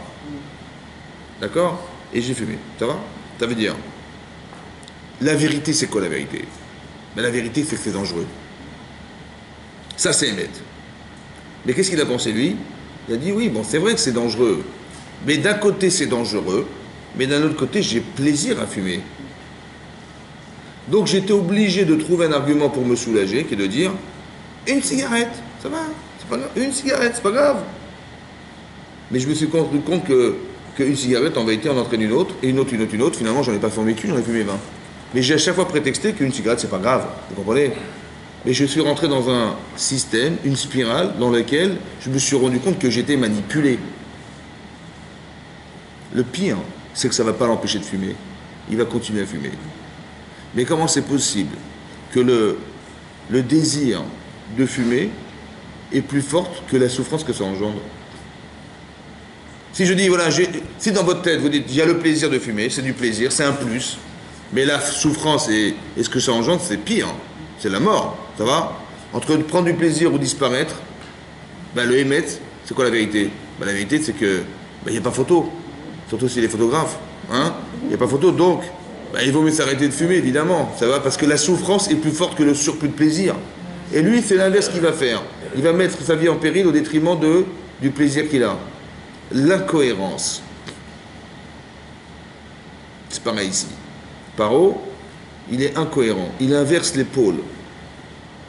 d'accord? Et j'ai fumé. Ça va? Ça veut dire, la vérité, c'est quoi la vérité? Ben, la vérité, c'est que c'est dangereux. Ça, c'est Emmet. Mais qu'est-ce qu'il a pensé, lui? Il a dit, oui, bon, c'est vrai que c'est dangereux. Mais d'un côté, c'est dangereux, mais d'un autre côté, j'ai plaisir à fumer. Donc j'étais obligé de trouver un argument pour me soulager, qui est de dire, Une cigarette, ça va, c'est pas grave. Une cigarette, c'est pas grave. Mais je me suis rendu compte qu'une cigarette, en vérité, en entraîne une autre, et une autre, une autre, une autre. Finalement, j'en ai pas fumé qu'une, j'en ai fumé 20. Mais j'ai à chaque fois prétexté qu'une cigarette, c'est pas grave. Vous comprenez? Mais je suis rentré dans un système, une spirale, dans laquelle je me suis rendu compte que j'étais manipulé. Le pire, c'est que ça ne va pas l'empêcher de fumer. Il va continuer à fumer. Mais comment c'est possible que le désir de fumer est plus fort que la souffrance que ça engendre? Si je dis, voilà, si dans votre tête vous dites, il y a le plaisir de fumer, c'est du plaisir, c'est un plus, mais la souffrance et ce que ça engendre, c'est pire, c'est la mort, ça va? Entre prendre du plaisir ou disparaître, ben, le émettre, c'est quoi la vérité? Ben, la vérité, c'est que il n'y a pas photo, surtout si les photographes, hein? Il n'y a pas photo, donc ben, il vaut mieux s'arrêter de fumer, évidemment, ça va? Parce que la souffrance est plus forte que le surplus de plaisir. Et lui, c'est l'inverse qu'il va faire. Il va mettre sa vie en péril au détriment du plaisir qu'il a. L'incohérence. C'est pareil ici. Paro, il est incohérent. Il inverse les pôles.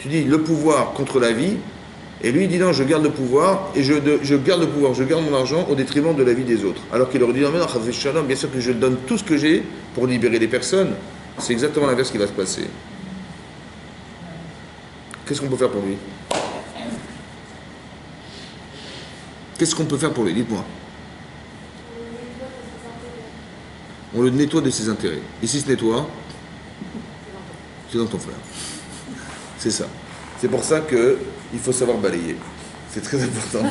Tu dis le pouvoir contre la vie, et lui il dit non, je garde le pouvoir, et je garde le pouvoir, je garde mon argent au détriment de la vie des autres. Alors qu'il aurait dit non, mais non, bien sûr que je donne tout ce que j'ai pour libérer les personnes. C'est exactement l'inverse qui va se passer. Qu'est-ce qu'on peut faire pour lui? Qu'est-ce qu'on peut faire pour lui? Dites-moi. On le nettoie de ses intérêts. Et s'il se nettoie, c'est dans ton frère. C'est ça. C'est pour ça qu'il faut savoir balayer. C'est très important.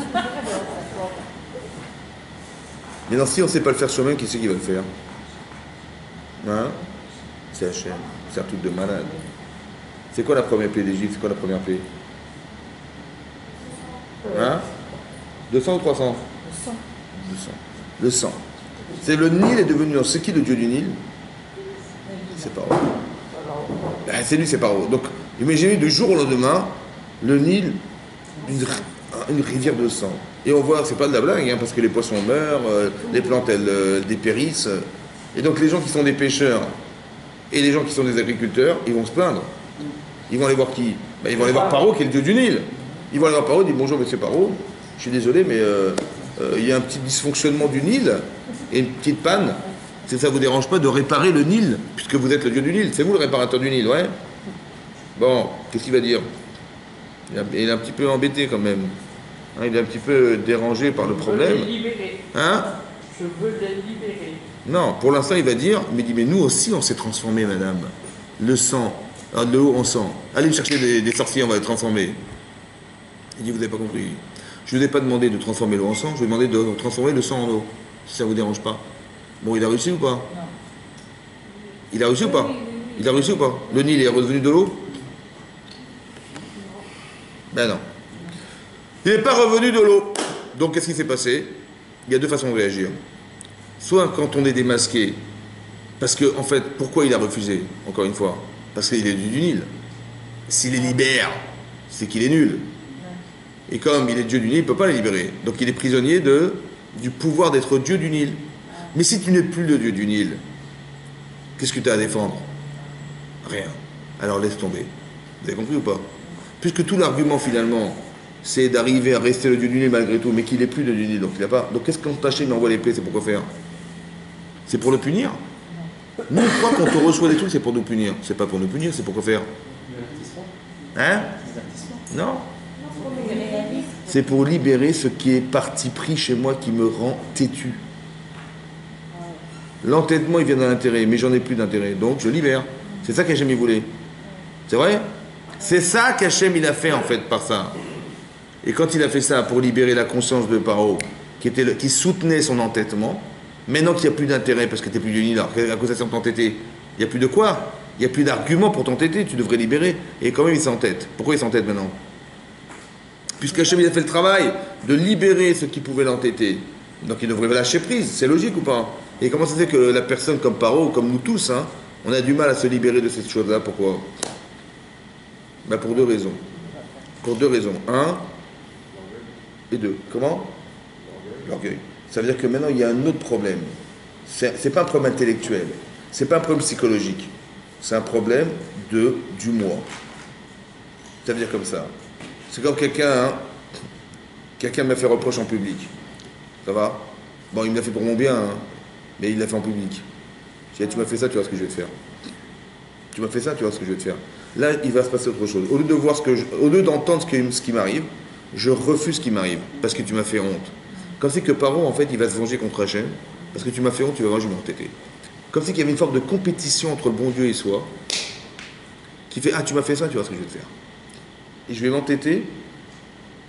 Mais non, si on ne sait pas le faire soi-même, qui c'est qui va le faire? Hein? C'est Hachem. C'est un truc de malade. C'est quoi la première plaie d'Égypte? C'est quoi la première plaie? Hein? 200 ou 300? 200. Le sang. C'est le Nil est devenu... C'est qui le dieu du Nil? C'est Paro. Ben, c'est lui, c'est Paro. Donc, imaginez du jour au lendemain, le Nil, une rivière de sang. Et on voit, c'est pas de la blague, hein, parce que les poissons meurent, les plantes, elles dépérissent. Et donc, les gens qui sont des pêcheurs et les gens qui sont des agriculteurs, ils vont se plaindre. Ils vont aller voir qui? Ben, ils vont aller voir Paro, qui est le dieu du Nil. Ils vont aller voir Paro, ils disent bonjour, monsieur Paro. Je suis désolé, mais il y a un petit dysfonctionnement du Nil et une petite panne. Si ça ne vous dérange pas de réparer le Nil, puisque vous êtes le dieu du Nil. C'est vous le réparateur du Nil, ouais? Bon, qu'est-ce qu'il va dire? Il est un petit peu embêté quand même. Hein, il est un petit peu dérangé par le problème. Je veux les libérer. Hein? Je veux les libérer. Non, pour l'instant, il va dire, mais nous aussi, on s'est transformé, madame. Le sang, de l'eau en sang. Allez me chercher des sorciers, on va les transformer. Il dit, vous n'avez pas compris. Je ne vous ai pas demandé de transformer l'eau en sang, je vous ai demandé de transformer le sang en eau, si ça ne vous dérange pas. Bon, il a réussi ou pas? Non. Il a réussi ou pas? Il a réussi ou pas? Le Nil est revenu de l'eau? Ben non. Il n'est pas revenu de l'eau. Donc qu'est-ce qui s'est passé? Il y a deux façons de réagir. Soit quand on est démasqué, parce que, en fait, pourquoi il a refusé, encore une fois? Parce qu'il est du Nil. S'il les libère, c'est qu'il est nul. Et comme il est dieu du Nil, il ne peut pas les libérer. Donc il est prisonnier du pouvoir d'être dieu du Nil. Mais si tu n'es plus le dieu du Nil, qu'est-ce que tu as à défendre? Rien. Alors laisse tomber. Vous avez compris ou pas? Puisque tout l'argument finalement, c'est d'arriver à rester le dieu du Nil malgré tout, mais qu'il n'est plus le dieu du Nil, donc il n'a pas. Donc qu'est-ce qu'on tâche, il envoie les plaies, c'est pour quoi faire? C'est pour le punir? Nous, on croit qu'on te reçoit des trucs, c'est pour nous punir. C'est pas pour nous punir, c'est pour quoi faire? Hein? Non? C'est pour libérer ce qui est parti pris chez moi qui me rend têtu. L'entêtement, il vient d'un intérêt, mais j'en ai plus d'intérêt, donc je libère. C'est ça qu'Hachem il voulait. C'est vrai? C'est ça qu'Hachem il a fait en fait par ça. Et quand il a fait ça pour libérer la conscience de Paro, qui soutenait son entêtement, maintenant qu'il n'y a plus d'intérêt parce que tu n'es plus du Nil, alors à cause de ça t'entêter, il n'y a plus de quoi? Il n'y a plus d'argument pour t'entêter, tu devrais libérer. Et quand même il s'entête. Pourquoi il s'entête maintenant? Puisqu'Hachem il a fait le travail de libérer ce qui pouvait l'entêter. Donc il devrait lâcher prise, c'est logique ou pas? Et comment ça se fait que la personne comme Paro, comme nous tous, hein, on a du mal à se libérer de cette chose-là? Pourquoi? Ben pour deux raisons. Pour deux raisons. Un et deux. Comment? L'orgueil. Ça veut dire que maintenant il y a un autre problème. C'est pas un problème intellectuel. C'est pas un problème psychologique. C'est un problème du moi. Ça veut dire comme ça. C'est comme quelqu'un, hein, quelqu'un m'a fait reproche en public. Ça va? Bon, il me l'a fait pour mon bien, hein, mais il l'a fait en public. Je dis, tu m'as fait ça, tu vois ce que je vais te faire. Tu m'as fait ça, tu vois ce que je vais te faire. Là, il va se passer autre chose. Au lieu de voir au lieu d'entendre ce qui m'arrive, je refuse ce qui m'arrive, parce que tu m'as fait honte. Comme si que Paro, en fait, il va se venger contre Hachem, parce que tu m'as fait honte, tu vas voir, je vais m'entêter. Comme si qu'il y avait une forme de compétition entre le bon Dieu et soi, qui fait, ah, tu m'as fait ça, tu vois ce que je vais te faire. Et je vais m'entêter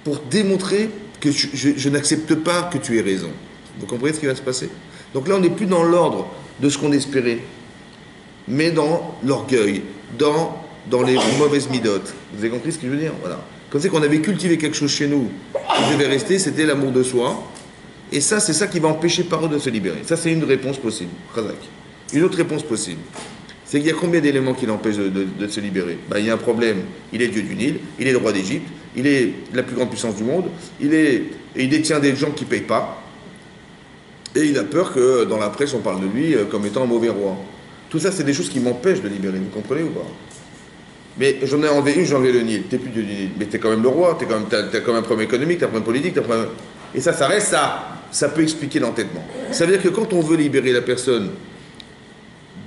pour démontrer que je n'accepte pas que tu aies raison. Vous comprenez ce qui va se passer? Donc là, on n'est plus dans l'ordre de ce qu'on espérait, mais dans l'orgueil, dans les mauvaises midotes. Vous avez compris ce que je veux dire? Voilà. Comme c'est qu'on avait cultivé quelque chose chez nous qui devait rester, c'était l'amour de soi. Et ça, c'est ça qui va empêcher Paro de se libérer. Ça, c'est une réponse possible. Khazak. Une autre réponse possible, c'est qu'il y a combien d'éléments qui l'empêchent de se libérer? Il y a un problème. Il est Dieu du Nil, il est le roi d'Égypte, il est la plus grande puissance du monde, il détient des gens qui ne payent pas, et il a peur que dans la presse, on parle de lui comme étant un mauvais roi. Tout ça, c'est des choses qui m'empêchent de libérer. Vous comprenez ou pas? Mais j'en ai enlevé une, j'ai enlevé le Nil. T'es plus Dieu du Nil. Mais t'es quand même le roi, t'as quand même un problème économique, t'as un problème politique, t'as un problème... Et ça reste ça. Ça peut expliquer l'entêtement. Ça veut dire que quand on veut libérer la personne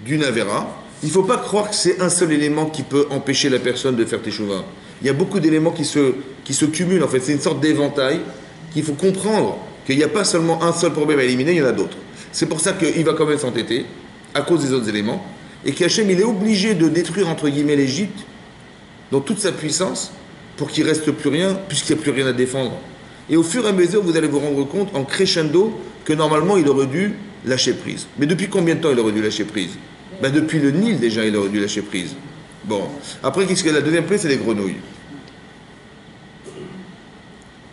d'une avéra, il ne faut pas croire que c'est un seul élément qui peut empêcher la personne de faire teshuva. Il y a beaucoup d'éléments qui se cumulent, en fait. C'est une sorte d'éventail qu'il faut comprendre qu'il n'y a pas seulement un seul problème à éliminer, il y en a d'autres. C'est pour ça qu'il va quand même s'entêter, à cause des autres éléments, et qu'Hachem, il est obligé de détruire, entre guillemets, l'Égypte, dans toute sa puissance, pour qu'il ne reste plus rien, puisqu'il n'y a plus rien à défendre. Et au fur et à mesure, vous allez vous rendre compte, en crescendo, que normalement, il aurait dû lâcher prise. Mais depuis combien de temps il aurait dû lâcher prise? Depuis le Nil, déjà, il aurait dû lâcher prise. Bon. Après, qu'est-ce que la deuxième plaie, c'est les grenouilles.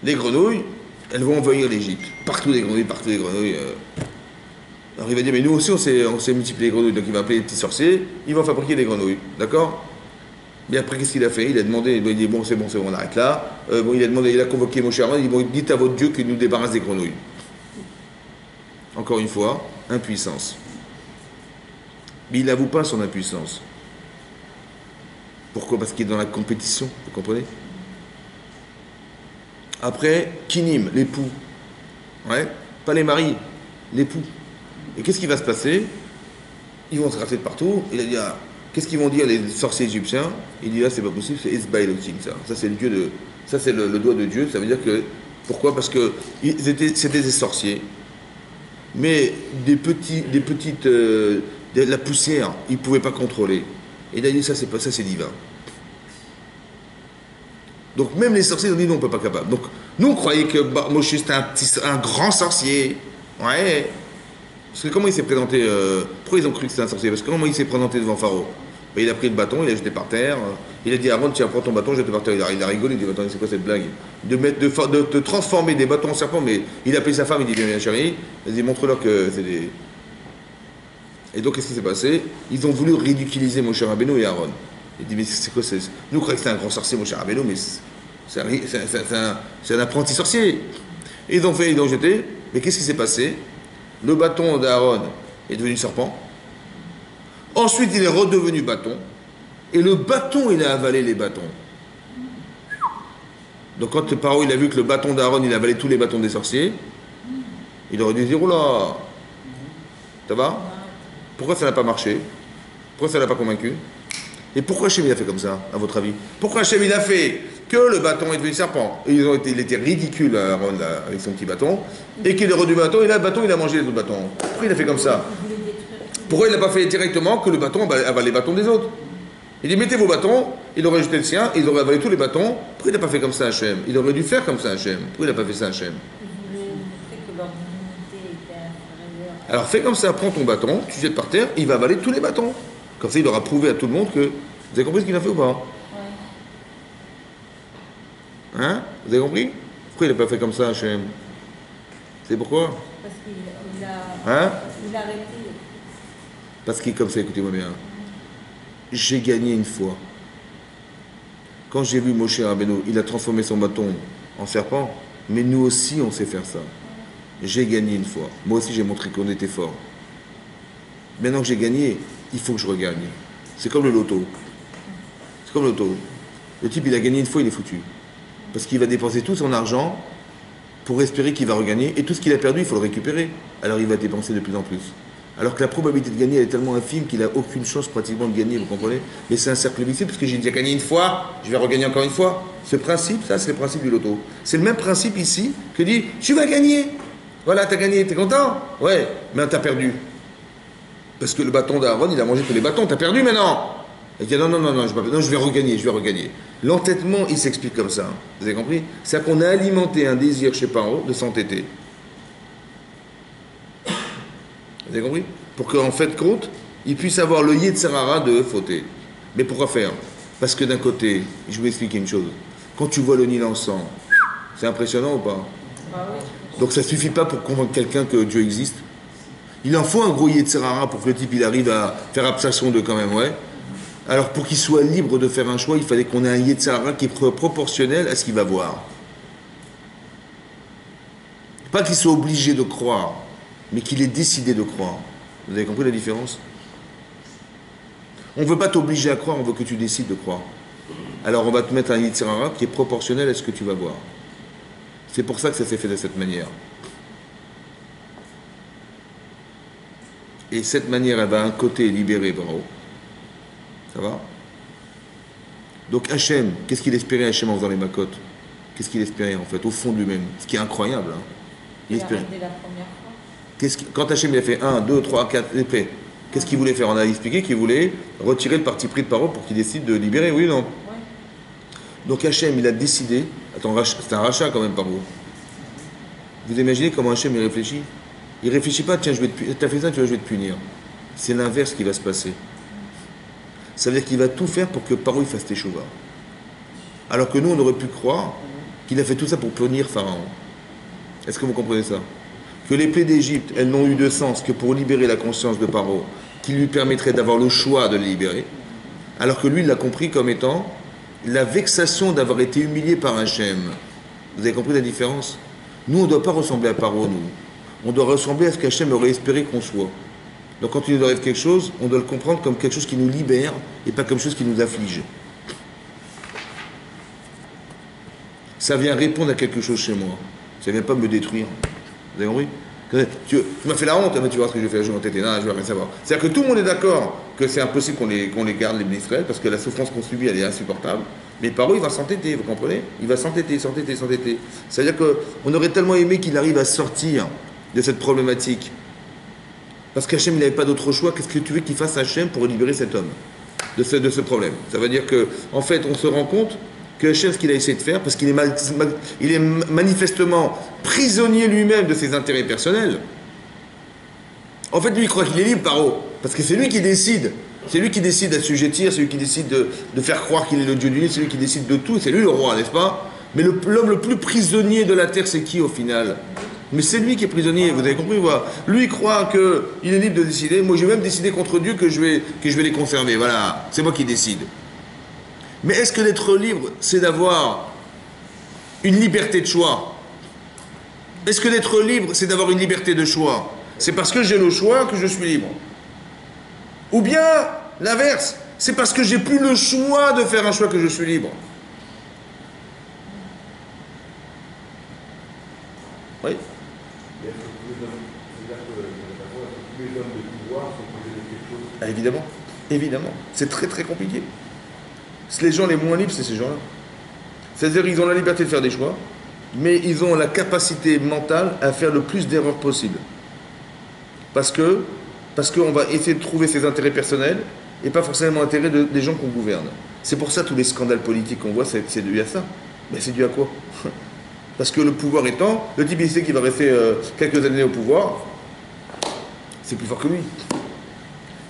Les grenouilles, elles vont envahir l'Égypte. Partout des grenouilles, partout des grenouilles. Alors il va dire, mais nous aussi, on s'est multiplié les grenouilles. Donc il va appeler les petits sorciers, ils vont fabriquer des grenouilles. D'accord? Mais après, qu'est-ce qu'il a fait? Il a demandé, il a dit, bon, c'est bon, on arrête là. Il a convoqué Moshe Aaron, il dit, bon, dites à votre Dieu qu'il nous débarrasse des grenouilles. Encore une fois, impuissance. Mais il n'avoue pas son impuissance. Pourquoi? Parce qu'il est dans la compétition, vous comprenez? Après, kinim, l'époux. Ouais, pas les maris, l'époux. Et qu'est-ce qui va se passer? Ils vont se rater de partout. Il a dit, ah, qu'est-ce qu'ils vont dire les sorciers égyptiens? Il dit, là, c'est pas possible, c'est Esbaïlotim, ça. Ça, c'est le dieu de. Ça, c'est le doigt de Dieu. Ça veut dire que. Pourquoi? Parce que c'était des sorciers. Mais des petites. De la poussière, ils ne pouvaient pas contrôler. Et il a dit, ça, c'est pas ça, c'est divin. Donc, même les sorciers ont dit, non, on ne peut pas capable. Donc, nous, on croyait que Moshe, c'était un grand sorcier. Ouais. Parce que comment il s'est présenté pourquoi ils ont cru que c'était un sorcier? Parce que comment il s'est présenté devant Pharaon? Il a pris le bâton, il l'a jeté par terre. Il a dit, Aaron, tiens, prends ton bâton, jette par terre. Il a rigolé, il dit, attends, c'est quoi cette blague? De transformer des bâtons en serpents, mais il a appelé sa femme, il dit, viens, chérie, vas-y, montre-leur que c'est des... Et donc, qu'est-ce qui s'est passé? Ils ont voulu ridiculiser Moshe Rabbeinu et Aaron. Il dit, mais c'est quoi? Nous, on croyait que c'était un grand sorcier, Moshe Rabbeinu, mais c'est un apprenti sorcier. Et ils ont jeté. Mais qu'est-ce qui s'est passé? Le bâton d'Aaron est devenu serpent. Ensuite, il est redevenu bâton. Et le bâton, il a avalé les bâtons. Donc, quand le Paro, il a vu que le bâton d'Aaron, il a avalé tous les bâtons des sorciers, il aurait dû dire, oh là, ça va? Pourquoi ça n'a pas marché? Pourquoi ça n'a pas convaincu? Et pourquoi Hachem il a fait comme ça, à votre avis? Pourquoi Hachem il a fait que le bâton est devenu serpent? Et il était ridicule, Aaron, avec son petit bâton, et qu'il est redevenu bâton, et là, le bâton, il a mangé les autres bâtons. Pourquoi il a fait comme ça? Pourquoi il n'a pas fait directement que le bâton avale les bâtons des autres? Il dit, mettez vos bâtons, il aurait jeté le sien, ils auraient avalé tous les bâtons. Pourquoi il n'a pas fait comme ça, Hachem? Il aurait dû faire comme ça, Hachem. Pourquoi il n'a pas fait ça, Hachem? Alors fais comme ça, prends ton bâton, tu jettes par terre, il va avaler tous les bâtons. Comme ça, il aura prouvé à tout le monde que... Vous avez compris ce qu'il a fait ou pas? Hein? Vous avez compris? Pourquoi il n'a pas fait comme ça, Hachem? C'est pourquoi? Parce qu'il a... Hein? Il a arrêté. Parce qu'il est comme ça, écoutez-moi bien. J'ai gagné une fois. Quand j'ai vu Moshe Rabbeinu, il a transformé son bâton en serpent, mais nous aussi, on sait faire ça. J'ai gagné une fois. Moi aussi, j'ai montré qu'on était fort. Maintenant que j'ai gagné, il faut que je regagne. C'est comme le loto. C'est comme le loto. Le type, il a gagné une fois, il est foutu. Parce qu'il va dépenser tout son argent pour espérer qu'il va regagner. Et tout ce qu'il a perdu, il faut le récupérer. Alors il va dépenser de plus en plus. Alors que la probabilité de gagner elle est tellement infime qu'il n'a aucune chance pratiquement de gagner, vous comprenez? Mais c'est un cercle vicieux, parce que j'ai déjà gagné une fois, je vais regagner encore une fois. Ce principe, ça, c'est le principe du loto. C'est le même principe ici que dit, tu vas gagner. Voilà, t'as gagné, t'es content? Ouais, mais t'as perdu. Parce que le bâton d'Aaron, il a mangé tous les bâtons, t'as perdu maintenant. Il dit non, je vais regagner. L'entêtement, il s'explique comme ça. Vous avez compris? C'est qu'on a alimenté un désir chez Paro de s'entêter. Vous avez compris? Pour qu'en fait compte, il puisse avoir le Yetzirara de fauter. Mais pourquoi faire? Parce que d'un côté, je vais vous expliquer une chose. Quand tu vois le Nil en sang, c'est impressionnant ou pas? Donc ça suffit pas pour convaincre quelqu'un que Dieu existe. Il en faut un gros Yetzirara pour que le type il arrive à faire abstraction de quand même, ouais. Alors pour qu'il soit libre de faire un choix, il fallait qu'on ait un Yetzirara qui est proportionnel à ce qu'il va voir. Pas qu'il soit obligé de croire, mais qu'il ait décidé de croire. Vous avez compris la différence? On ne veut pas t'obliger à croire, on veut que tu décides de croire. Alors on va te mettre un Yetzirara qui est proportionnel à ce que tu vas voir. C'est pour ça que ça s'est fait de cette manière. Et cette manière, elle va un côté libérer Paro. Ça va? Donc Hachem, qu'est-ce qu'il espérait Hachem en faisant les macotes? Qu'est-ce qu'il espérait en fait, au fond de lui-même? Ce qui est incroyable. Hein. Il espérait. La première fois. Quand Hachem il a fait 1, 2, 3, 4 épées, qu'est-ce qu'il voulait faire? On a expliqué qu'il voulait retirer le parti pris de Paro pour qu'il décide de libérer, oui ou non? Ouais. Donc Hachem, il a décidé. Attends, c'est un rachat quand même, Paro. Vous imaginez comment Hachem il réfléchit? Il réfléchit pas, tiens, t'as fait ça, tu vois, je vais te punir. C'est l'inverse qui va se passer. Ça veut dire qu'il va tout faire pour que Paro il fasse teshuva. Alors que nous, on aurait pu croire qu'il a fait tout ça pour punir Pharaon. Est-ce que vous comprenez ça? Que les plaies d'Égypte, elles n'ont eu de sens que pour libérer la conscience de Paro, qui lui permettrait d'avoir le choix de le libérer. Alors que lui, il l'a compris comme étant la vexation d'avoir été humilié par Hachem. Vous avez compris la différence? Nous, on ne doit pas ressembler à Paro, nous. On doit ressembler à ce qu'Hachem aurait espéré qu'on soit. Donc quand il nous arrive quelque chose, on doit le comprendre comme quelque chose qui nous libère et pas comme quelque chose qui nous afflige. Ça vient répondre à quelque chose chez moi. Ça ne vient pas me détruire. Vous avez compris? Tu m'as fait la honte, mais tu vois ce que je vais faire, je vais m'entêter, non, je vais rien savoir. C'est-à-dire que tout le monde est d'accord que c'est impossible qu'on les garde, les Israël, parce que la souffrance qu'on subit, elle est insupportable. Mais Paro, il va s'entêter, vous comprenez? Il va s'entêter. C'est-à-dire qu'on aurait tellement aimé qu'il arrive à sortir de cette problématique. Parce qu'Hachem, il n'avait pas d'autre choix. Qu'est-ce que tu veux qu'il fasse Hachem pour libérer cet homme de ce problème? Ça veut dire que, en fait, on se rend compte que Hachem, ce qu'il a essayé de faire, parce qu'il est manifestement prisonnier lui-même de ses intérêts personnels. En fait, lui, il croit qu'il est libre, Paro, parce que c'est lui qui décide. C'est lui qui décide d'assujettir, c'est lui qui décide de faire croire qu'il est le Dieu du Nil, c'est lui qui décide de tout, c'est lui le roi, n'est-ce pas? Mais l'homme le plus prisonnier de la terre, c'est qui au final? Mais c'est lui qui est prisonnier, vous avez compris, voilà. Lui, il croit qu'il est libre de décider. Moi, j'ai même décidé contre Dieu que je vais les conserver. Voilà, c'est moi qui décide. Mais est-ce que d'être libre, c'est d'avoir une liberté de choix? Est-ce que d'être libre, c'est d'avoir une liberté de choix? C'est parce que j'ai le choix que je suis libre. Ou bien, l'inverse, c'est parce que j'ai plus le choix de faire un choix que je suis libre. Oui. Ah, évidemment. C'est très très compliqué. Les gens les moins libres, c'est ces gens-là. C'est-à-dire qu'ils ont la liberté de faire des choix, mais ils ont la capacité mentale à faire le plus d'erreurs possible. Parce qu'on va essayer de trouver ses intérêts personnels et pas forcément l'intérêt des gens qu'on gouverne. C'est pour ça tous les scandales politiques qu'on voit, c'est dû à ça. Mais c'est dû à quoi? Parce que le pouvoir étant, le type il sait qu'il va rester quelques années au pouvoir, c'est plus fort que lui.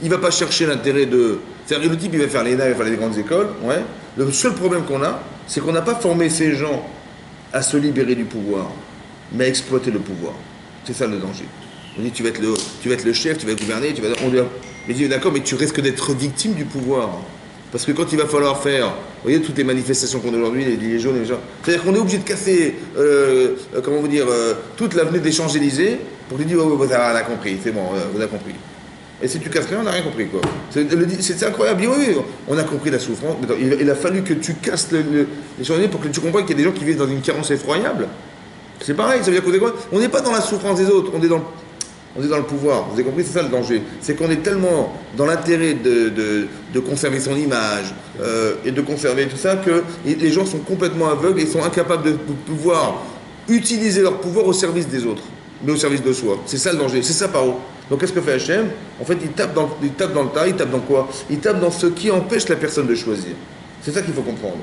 Il ne va pas chercher l'intérêt de... C'est-à-dire que le type il va faire l'ENA, il va faire les grandes écoles, ouais. Le seul problème qu'on a, c'est qu'on n'a pas formé ces gens à se libérer du pouvoir, mais à exploiter le pouvoir. C'est ça le danger. On dit tu vas être le chef, tu vas gouverner, mais dit d'accord, mais tu risques d'être victime du pouvoir. Parce que quand il va falloir faire, vous voyez, toutes les manifestations qu'on a aujourd'hui, les gilets jaunes, les gens, c'est-à-dire qu'on est obligé de casser, toute l'avenue des Champs-Élysées pour lui dire, oh, on a compris, c'est bon, vous avez compris. Et si tu casses rien, on n'a rien compris, quoi. C'est incroyable. Oui, oui, on a compris la souffrance. Il a fallu que tu casses les journées pour que tu comprennes qu'il y a des gens qui vivent dans une carence effroyable. C'est pareil, ça veut dire qu'on est quoi? On n'est pas dans la souffrance des autres, on est dans le pouvoir. Vous avez compris, c'est ça le danger. C'est qu'on est tellement dans l'intérêt de conserver son image et de conserver tout ça que les gens sont complètement aveugles et sont incapables de pouvoir utiliser leur pouvoir au service des autres, mais au service de soi. C'est ça le danger, c'est ça Paro. Donc qu'est-ce que fait Hachem? En fait, il tape dans le tas, il tape dans quoi? Il tape dans ce qui empêche la personne de choisir. C'est ça qu'il faut comprendre.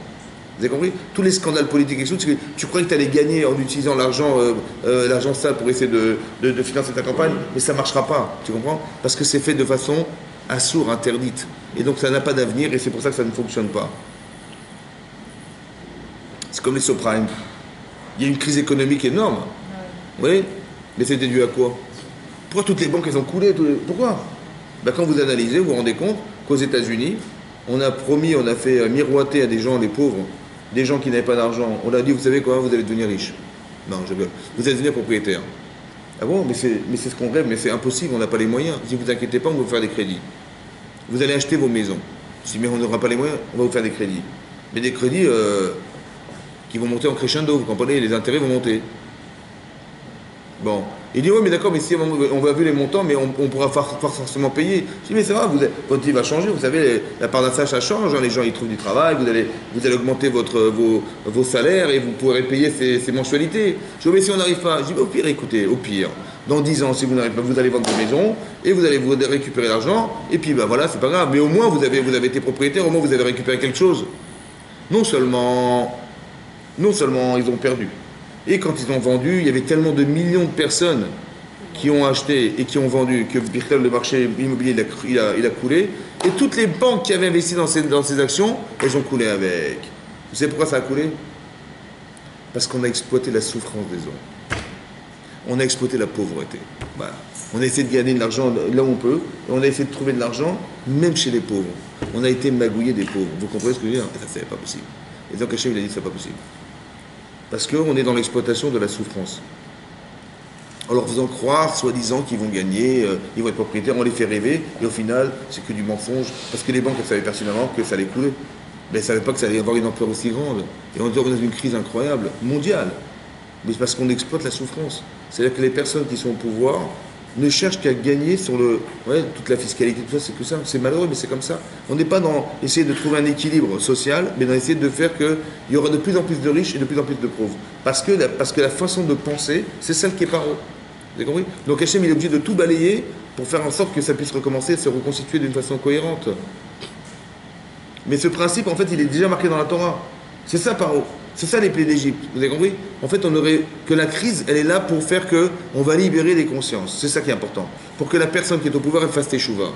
Vous avez compris? Tous les scandales politiques et tout, tu croyais que tu allais gagner en utilisant l'argent sale pour essayer de financer ta campagne, mais ça ne marchera pas, tu comprends? Parce que c'est fait de façon assourde, interdite. Et donc ça n'a pas d'avenir et c'est pour ça que ça ne fonctionne pas. C'est comme les subprimes. Il y a une crise économique énorme. Oui, mais c'était dû à quoi? Pourquoi toutes les banques elles ont coulé? Pourquoi? Ben, quand vous analysez, vous vous rendez compte qu'aux États-Unis, on a fait miroiter à des gens, les pauvres, des gens qui n'avaient pas d'argent. On leur a dit, vous savez quoi, vous allez devenir riche. Non, vous allez devenir propriétaire. Ah bon, mais c'est ce qu'on rêve, mais c'est impossible, on n'a pas les moyens. Si vous inquiétez pas, on va vous faire des crédits. Vous allez acheter vos maisons. Si mais on n'aura pas les moyens, on va vous faire des crédits. Mais des crédits qui vont monter en crescendo, vous comprenez, les intérêts vont monter. Bon. Il dit, oui, mais d'accord, mais si on va vu les montants, mais on pourra pas forcément payer. Je dis, mais c'est vrai, votre vie va changer, vous savez, la part d'achat, ça change, hein, les gens ils trouvent du travail, vous allez augmenter vos salaires et vous pourrez payer ces mensualités. Je dis, mais si on n'arrive pas, je dis, au pire, écoutez, au pire, dans 10 ans, si vous n'arrivez pas, vous allez vendre vos maisons et vous allez récupérer l'argent, et puis ben voilà, c'est pas grave, mais au moins vous avez été propriétaire, au moins vous avez récupéré quelque chose. Non seulement ils ont perdu. Et quand ils ont vendu, il y avait tellement de millions de personnes qui ont acheté et qui ont vendu que le marché immobilier il a coulé. Et toutes les banques qui avaient investi dans ces actions, elles ont coulé avec. Vous savez pourquoi ça a coulé? Parce qu'on a exploité la souffrance des hommes. On a exploité la pauvreté. Voilà. On a essayé de gagner de l'argent là où on peut. Et on a essayé de trouver de l'argent même chez les pauvres. On a été magouillé des pauvres. Vous comprenez ce que je veux dire? Ça, c'est pas possible. Et donc Hachem, il a dit que c'est pas possible. Parce qu'on est dans l'exploitation de la souffrance. En leur faisant croire, soi-disant, qu'ils vont gagner, ils vont être propriétaires, on les fait rêver, et au final, c'est que du mensonge. Parce que les banques, elles savaient pertinemment que ça allait couler. Mais elles ne savaient pas que ça allait avoir une ampleur aussi grande. Et on est dans une crise incroyable, mondiale. Mais c'est parce qu'on exploite la souffrance. C'est-à-dire que les personnes qui sont au pouvoir ne cherchent qu'à gagner sur toute la fiscalité, tout ça, c'est que ça. C'est malheureux, mais c'est comme ça. On n'est pas dans essayer de trouver un équilibre social, mais dans essayer de faire qu'il y aura de plus en plus de riches et de plus en plus de pauvres. Parce que la façon de penser, c'est celle qui est paro. Vous avez compris? Donc Hachem, il est obligé de tout balayer pour faire en sorte que ça puisse recommencer et se reconstituer d'une façon cohérente. Mais ce principe, en fait, il est déjà marqué dans la Torah. C'est ça, paro. C'est ça les plaies d'Égypte, vous avez compris? En fait, que la crise, elle est là pour faire on va libérer les consciences. C'est ça qui est important. Pour que la personne qui est au pouvoir, elle fasse teshuva.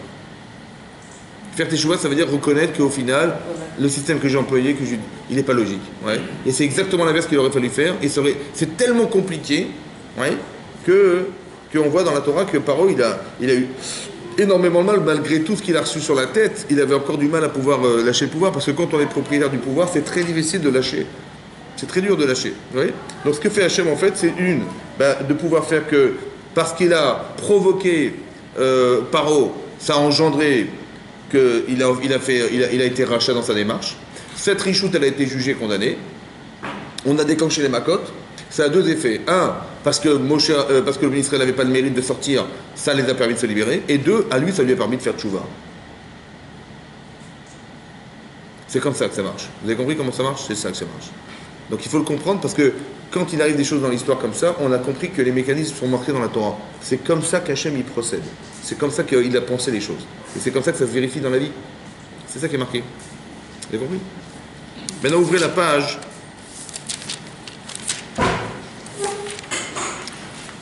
Faire teshuva, ça veut dire reconnaître qu'au final, le système que j'ai employé, il n'est pas logique. Ouais. Et c'est exactement l'inverse qu'il aurait fallu faire. Et c'est tellement compliqué, ouais, qu'on voit dans la Torah que Paro, il a eu énormément de mal, malgré tout ce qu'il a reçu sur la tête, il avait encore du mal à pouvoir lâcher le pouvoir, parce que quand on est propriétaire du pouvoir, c'est très difficile de lâcher. C'est très dur de lâcher. Vous voyez? Donc ce que fait Hachem en fait, c'est de pouvoir faire que, parce qu'il a provoqué Paro, ça a engendré qu'il a été rachat dans sa démarche. Cette richoute, elle a été jugée, condamnée. On a déclenché les macotes. Ça a deux effets. Un, parce que le ministère n'avait pas le mérite de sortir, ça les a permis de se libérer. Et deux, à lui, ça lui a permis de faire tchouva. C'est comme ça que ça marche. Vous avez compris comment ça marche? C'est ça que ça marche. Donc il faut le comprendre parce que quand il arrive des choses dans l'histoire comme ça, on a compris que les mécanismes sont marqués dans la Torah. C'est comme ça qu'Hachem il procède. C'est comme ça qu'il a pensé les choses. Et c'est comme ça que ça se vérifie dans la vie. C'est ça qui est marqué. Vous avez compris? Maintenant ouvrez la page.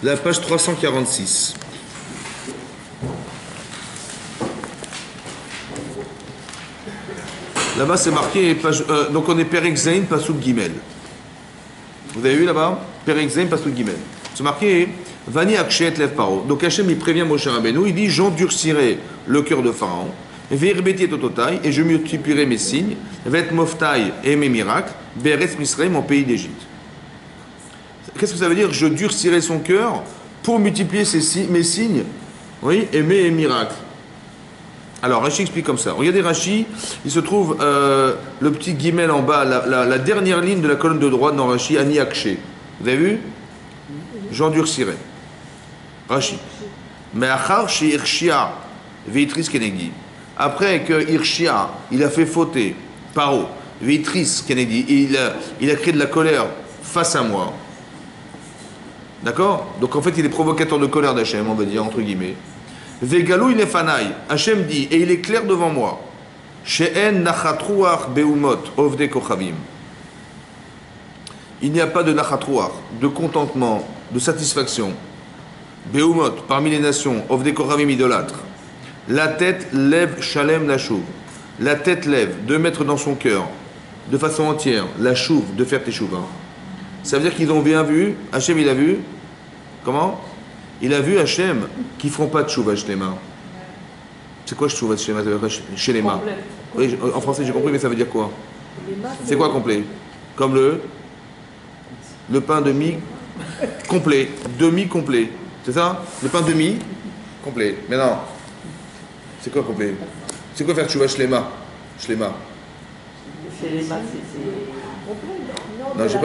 La page 346. Là-bas c'est marqué, donc on est Perek Zain, Pasuk Gimel. Vous avez vu là-bas? Perek Zain, Pasuk Gimel. C'est marqué Vani Akshet Lev Paro. Donc Hachem il prévient Moshe Rabbeinu, il dit j'endurcirai le cœur de Pharaon, Ve'irbeti tototai, et je multiplierai mes signes, Vet Moftai et mes miracles, Beretz Misraim en pays d'Égypte. Qu'est-ce que ça veut dire? Je durcirai son cœur pour multiplier mes signes, oui, et mes miracles. Alors, Rashi explique comme ça. Regardez Rashi, il se trouve le petit guimel en bas, la dernière ligne de la colonne de droite dans Rashi, Ani Akshe. Vous avez vu? J'endurcirai. Rashi. Mais Achar chez Irshia, Veitris Kenegdi. Après que Irshia, il a fait fauter Paro, Veitris Kenegdi, il a créé de la colère face à moi. D'accord? Donc en fait, il est provocateur de colère d'Hachem, on va dire, entre guillemets. Vegalou il est fanaï. Hachem dit, et il est clair devant moi. She'en nachatruach beumot ovde kochavim. Il n'y a pas de nachatruach, de contentement, de satisfaction. Beumot, parmi les nations, ovde kochavim idolâtres. La tête lève shalem la chouve. La tête lève, de mettre dans son cœur, de façon entière, la chouve, de faire teshuva. Ça veut dire qu'ils ont bien vu, Hachem il a vu, comment? Il a vu Hachem qui ne feront pas de chouva shlema. C'est quoi chouva shlema? Shlema. Oui, en français j'ai compris, mais ça veut dire quoi? C'est quoi complet? Comme le pain demi complet, demi complet. C'est ça? Le pain demi complet. Mais non. C'est quoi complet? C'est quoi faire chouva shlema? Shlema. Shlema, c'est... Non, j'ai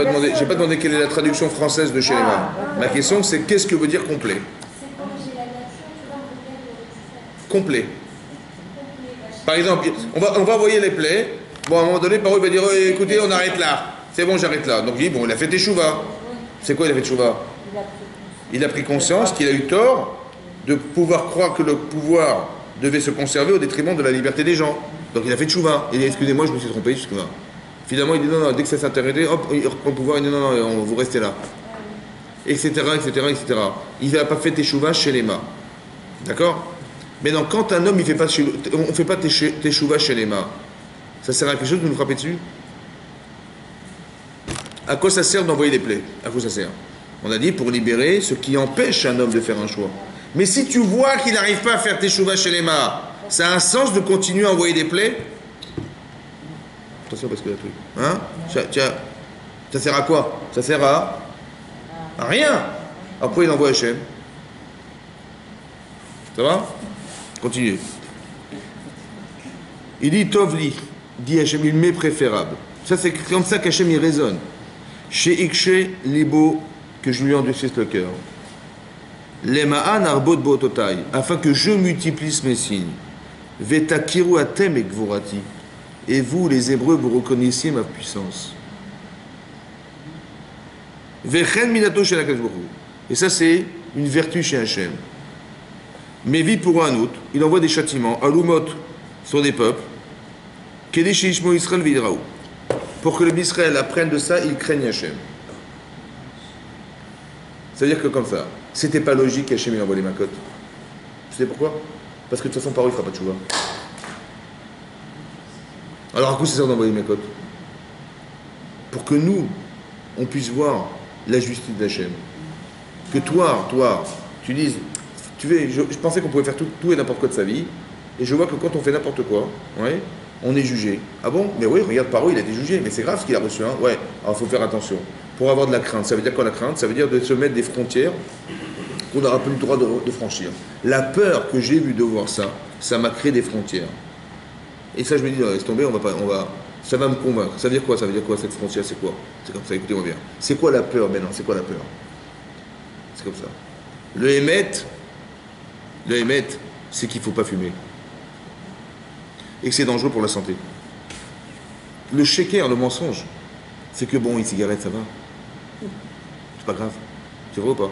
pas demandé quelle est la traduction française de Shlema. Ma question c'est qu'est-ce que veut dire complet? Complet. Par exemple, on va envoyer les plaies. Bon, à un moment donné, Paro va dire écoutez, on arrête là. C'est bon, j'arrête là. Donc il dit bon, il a fait teshuva. C'est quoi il a fait teshuva? Il a pris conscience qu'il a eu tort de pouvoir croire que le pouvoir devait se conserver au détriment de la liberté des gens. Donc il a fait teshuva. Il dit excusez-moi, je me suis trompé, excusez-moi. Finalement, il dit non, non, dès que ça s'est arrêté, hop, il reprend le pouvoir, il dit non, non, vous restez là. Etc., etc., etc. Il n'a pas fait teshuva chez les mains. D'accord? Mais non, quand un homme, on ne fait pas teshuva chez les mains, ça sert à quelque chose de nous frapper dessus? À quoi ça sert d'envoyer les plaies? À quoi ça sert? On a dit pour libérer ce qui empêche un homme de faire un choix. Mais si tu vois qu'il n'arrive pas à faire teshuva chez les mains, ça a un sens de continuer à envoyer des plaies? Attention parce que le truc. Hein? Tiens, ça sert à quoi? Ça sert à rien. Après il envoie Hachem. Ça va? Continue. Il dit Tovli, dit Hachem, il m'est préférable. Ça c'est comme ça qu'Hachem il raisonne. Chez Ikshe Libo, que je lui endurcisse le cœur. Lema'an arbot bototai, afin que je multiplise mes signes. Vetakiru atem ekvorati. Et vous, les Hébreux, vous reconnaissiez ma puissance. Et ça, c'est une vertu chez Hachem. Mais vie pour un autre, il envoie des châtiments, alumot, sur des peuples, pour que le Israël apprenne de ça, il craigne Hachem. C'est-à-dire que comme ça, c'était pas logique qu'Hachem il envoie les macotes. Tu sais pourquoi? Parce que de toute façon, Paro, il ne fera pas de chouva. Alors à quoi ça sert d'envoyer mes cotes? Pour que nous, on puisse voir la justice d'Hachem. Que toi, tu dises, je pensais qu'on pouvait faire tout et n'importe quoi de sa vie, et je vois que quand on fait n'importe quoi, ouais, on est jugé. Ah bon? Mais oui, regarde Paro, il a été jugé, mais c'est grave ce qu'il a reçu. Hein? Ouais, alors il faut faire attention. Pour avoir de la crainte, ça veut dire quoi la crainte? Ça veut dire de se mettre des frontières qu'on n'aura plus le droit de franchir. La peur que j'ai eue de voir ça, ça m'a créé des frontières. Et ça, je me dis, non, laisse tomber, ça va me convaincre. Ça veut dire quoi? Ça veut dire quoi cette frontière? C'est quoi? C'est comme ça, écoutez-moi bien. C'est quoi la peur maintenant? C'est quoi la peur? C'est comme ça. Le émet, c'est qu'il ne faut pas fumer. Et que c'est dangereux pour la santé. Le shaker, le mensonge, c'est que bon, une cigarette, ça va. C'est pas grave. C'est vrai ou pas?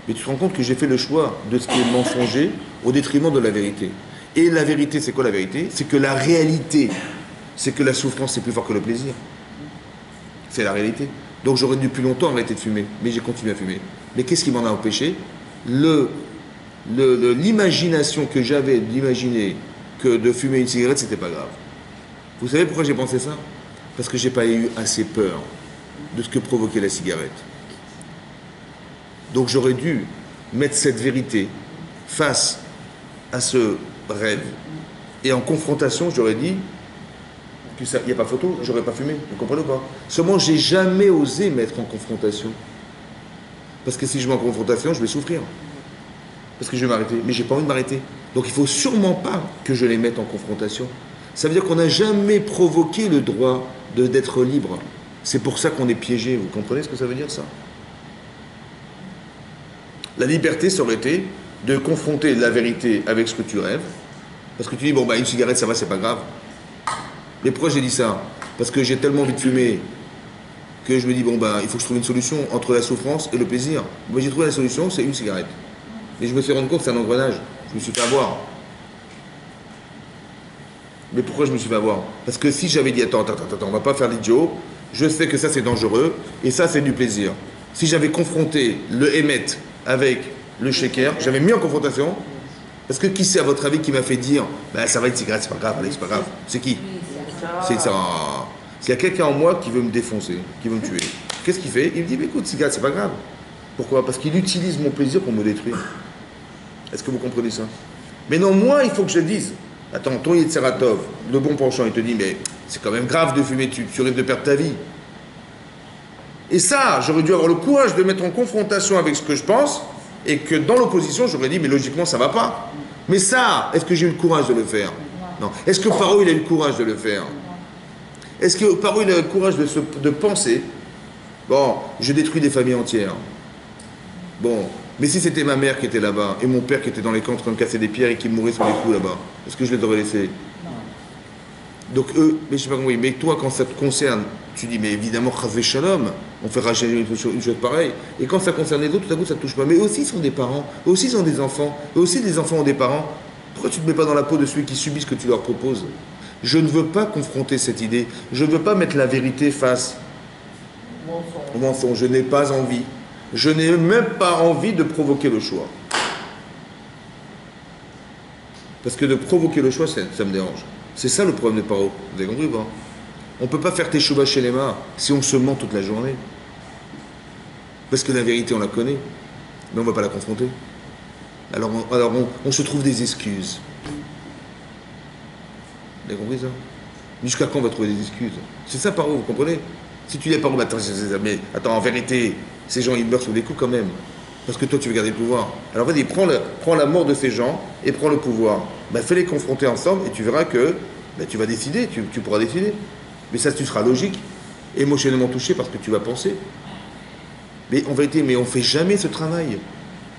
Mais tu te rends compte que j'ai fait le choix de ce qui est mensonger au détriment de la vérité. Et la vérité, c'est quoi la vérité? C'est que la réalité, c'est que la souffrance, c'est plus fort que le plaisir. C'est la réalité. Donc j'aurais dû depuis longtemps arrêter de fumer, mais j'ai continué à fumer. Mais qu'est-ce qui m'en a empêché? L'imagination que j'avais d'imaginer que de fumer une cigarette, c'était pas grave. Vous savez pourquoi j'ai pensé ça? Parce que j'ai pas eu assez peur de ce que provoquait la cigarette. Donc j'aurais dû mettre cette vérité face à ce rêve. Et en confrontation, j'aurais dit qu'il n'y a pas photo, j'aurais pas fumé. Vous comprenez pas? Seulement, j'ai jamais osé mettre en confrontation. Parce que si je mets en confrontation, je vais souffrir. parce que je vais m'arrêter. Mais j'ai pas envie de m'arrêter. Donc il faut sûrement pas que je les mette en confrontation. Ça veut dire qu'on n'a jamais provoqué le droit d'être libre. C'est pour ça qu'on est piégé. Vous comprenez ce que ça veut dire, ça? La liberté, ça aurait été de confronter la vérité avec ce que tu rêves. Parce que tu dis, bon, bah, une cigarette, ça va, c'est pas grave. Mais pourquoi j'ai dit ça? Parce que j'ai tellement envie de fumer que je me dis, bon, bah, il faut que je trouve une solution entre la souffrance et le plaisir. Moi, j'ai trouvé la solution, c'est une cigarette. Mais je me suis rendu compte que c'est un engrenage. Je me suis fait avoir. Mais pourquoi je me suis fait avoir? Parce que si j'avais dit, attends, on va pas faire l'idiot, je sais que ça c'est dangereux, et ça c'est du plaisir. Si j'avais confronté le Hémet avec le shaker, j'avais mis en confrontation, parce que qui c'est à votre avis qui m'a fait dire, bah, ça va une cigarette, c'est pas grave, allez, c'est pas grave. C'est qui? C'est ça. S'il y a quelqu'un en moi qui veut me défoncer, qui veut me tuer, qu'est-ce qu'il fait? Il me dit, mais écoute, cigarette, c'est pas grave. Pourquoi? Parce qu'il utilise mon plaisir pour me détruire. Est-ce que vous comprenez ça? Mais non, moi, il faut que je dise, attends, ton Yetzeratov, le bon penchant, il te dit, mais c'est quand même grave de fumer, tu risques de perdre ta vie. Et ça, j'aurais dû avoir le courage de mettre en confrontation avec ce que je pense, et que dans l'opposition, j'aurais dit, mais logiquement, ça va pas. Mais ça, est-ce que j'ai eu le courage de le faire? Non. Est-ce que Paro, il a eu le courage de le faire? Est-ce que Paro, il a eu le courage de penser, bon, je détruis des familles entières. Bon, mais si c'était ma mère qui était là-bas, et mon père qui était dans les camps en train de casser des pierres et qui mourait sur les coups là-bas, est-ce que je les aurais laissés? Donc eux, mais je sais pas comment, mais toi, quand ça te concerne, tu dis, mais évidemment, Chazé Shalom, on fait racheter une chose pareille. Et quand ça concerne les autres, tout à coup, ça ne touche pas. Mais eux aussi, ils sont des parents, eux aussi, ils ont des enfants, eux aussi, les enfants ont des parents. Pourquoi tu ne te mets pas dans la peau de celui qui subit ce que tu leur proposes? Je ne veux pas confronter cette idée. Je ne veux pas mettre la vérité face au mensonge. Je n'ai pas envie. Je n'ai même pas envie de provoquer le choix. Parce que de provoquer le choix, ça me dérange. C'est ça le problème de Paro. Vous avez compris ou pas? On ne peut pas faire Teshuvah chez les mains si on se ment toute la journée. Parce que la vérité, on la connaît. Mais on ne va pas la confronter. Alors on se trouve des excuses. Vous avez compris ça? Jusqu'à quand on va trouver des excuses? C'est ça, Paro, vous comprenez? Si tu dis à Paro, mais attends, en vérité, ces gens, ils meurent sous les coups quand même. Parce que toi, tu veux garder le pouvoir. Alors vas-y, prends la mort de ces gens et prends le pouvoir. Ben, fais-les confronter ensemble et tu verras que ben, tu vas décider, tu pourras décider. Mais ça, tu seras logique, émotionnellement touché parce que tu vas penser. Mais en vérité, mais on ne fait jamais ce travail.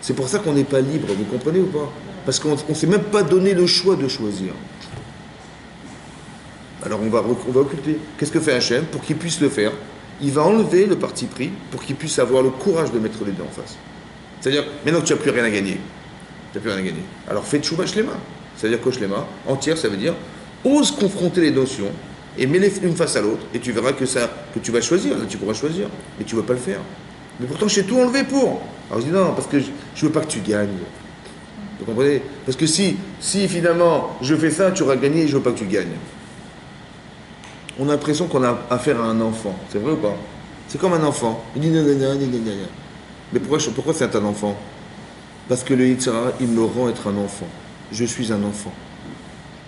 C'est pour ça qu'on n'est pas libre, vous comprenez ou pas? Parce qu'on ne s'est même pas donné le choix de choisir. Alors on va occulter. Qu'est-ce que fait Hachem pour qu'il puisse le faire? Il va enlever le parti pris pour qu'il puisse avoir le courage de mettre les deux en face. C'est-à-dire, maintenant que tu n'as plus rien à gagner, tu n'as plus rien à gagner. Alors fais Tchouva Shlema. C'est-à-dire que Shlema, entière, ça veut dire, ose confronter les notions et mets-les une face à l'autre et tu verras que tu vas choisir. Là, tu pourras choisir, mais tu ne vas pas le faire. Mais pourtant, j'ai tout enlevé pour. Alors je dis non, parce que je ne veux pas que tu gagnes. Vous comprenez? Parce que si finalement je fais ça, tu auras gagné et je ne veux pas que tu gagnes. On a l'impression qu'on a affaire à un enfant. C'est vrai ou pas? C'est comme un enfant. Il dit non. Mais pourquoi c'est un enfant? Parce que le Yitzhara, il me rend être un enfant. Je suis un enfant.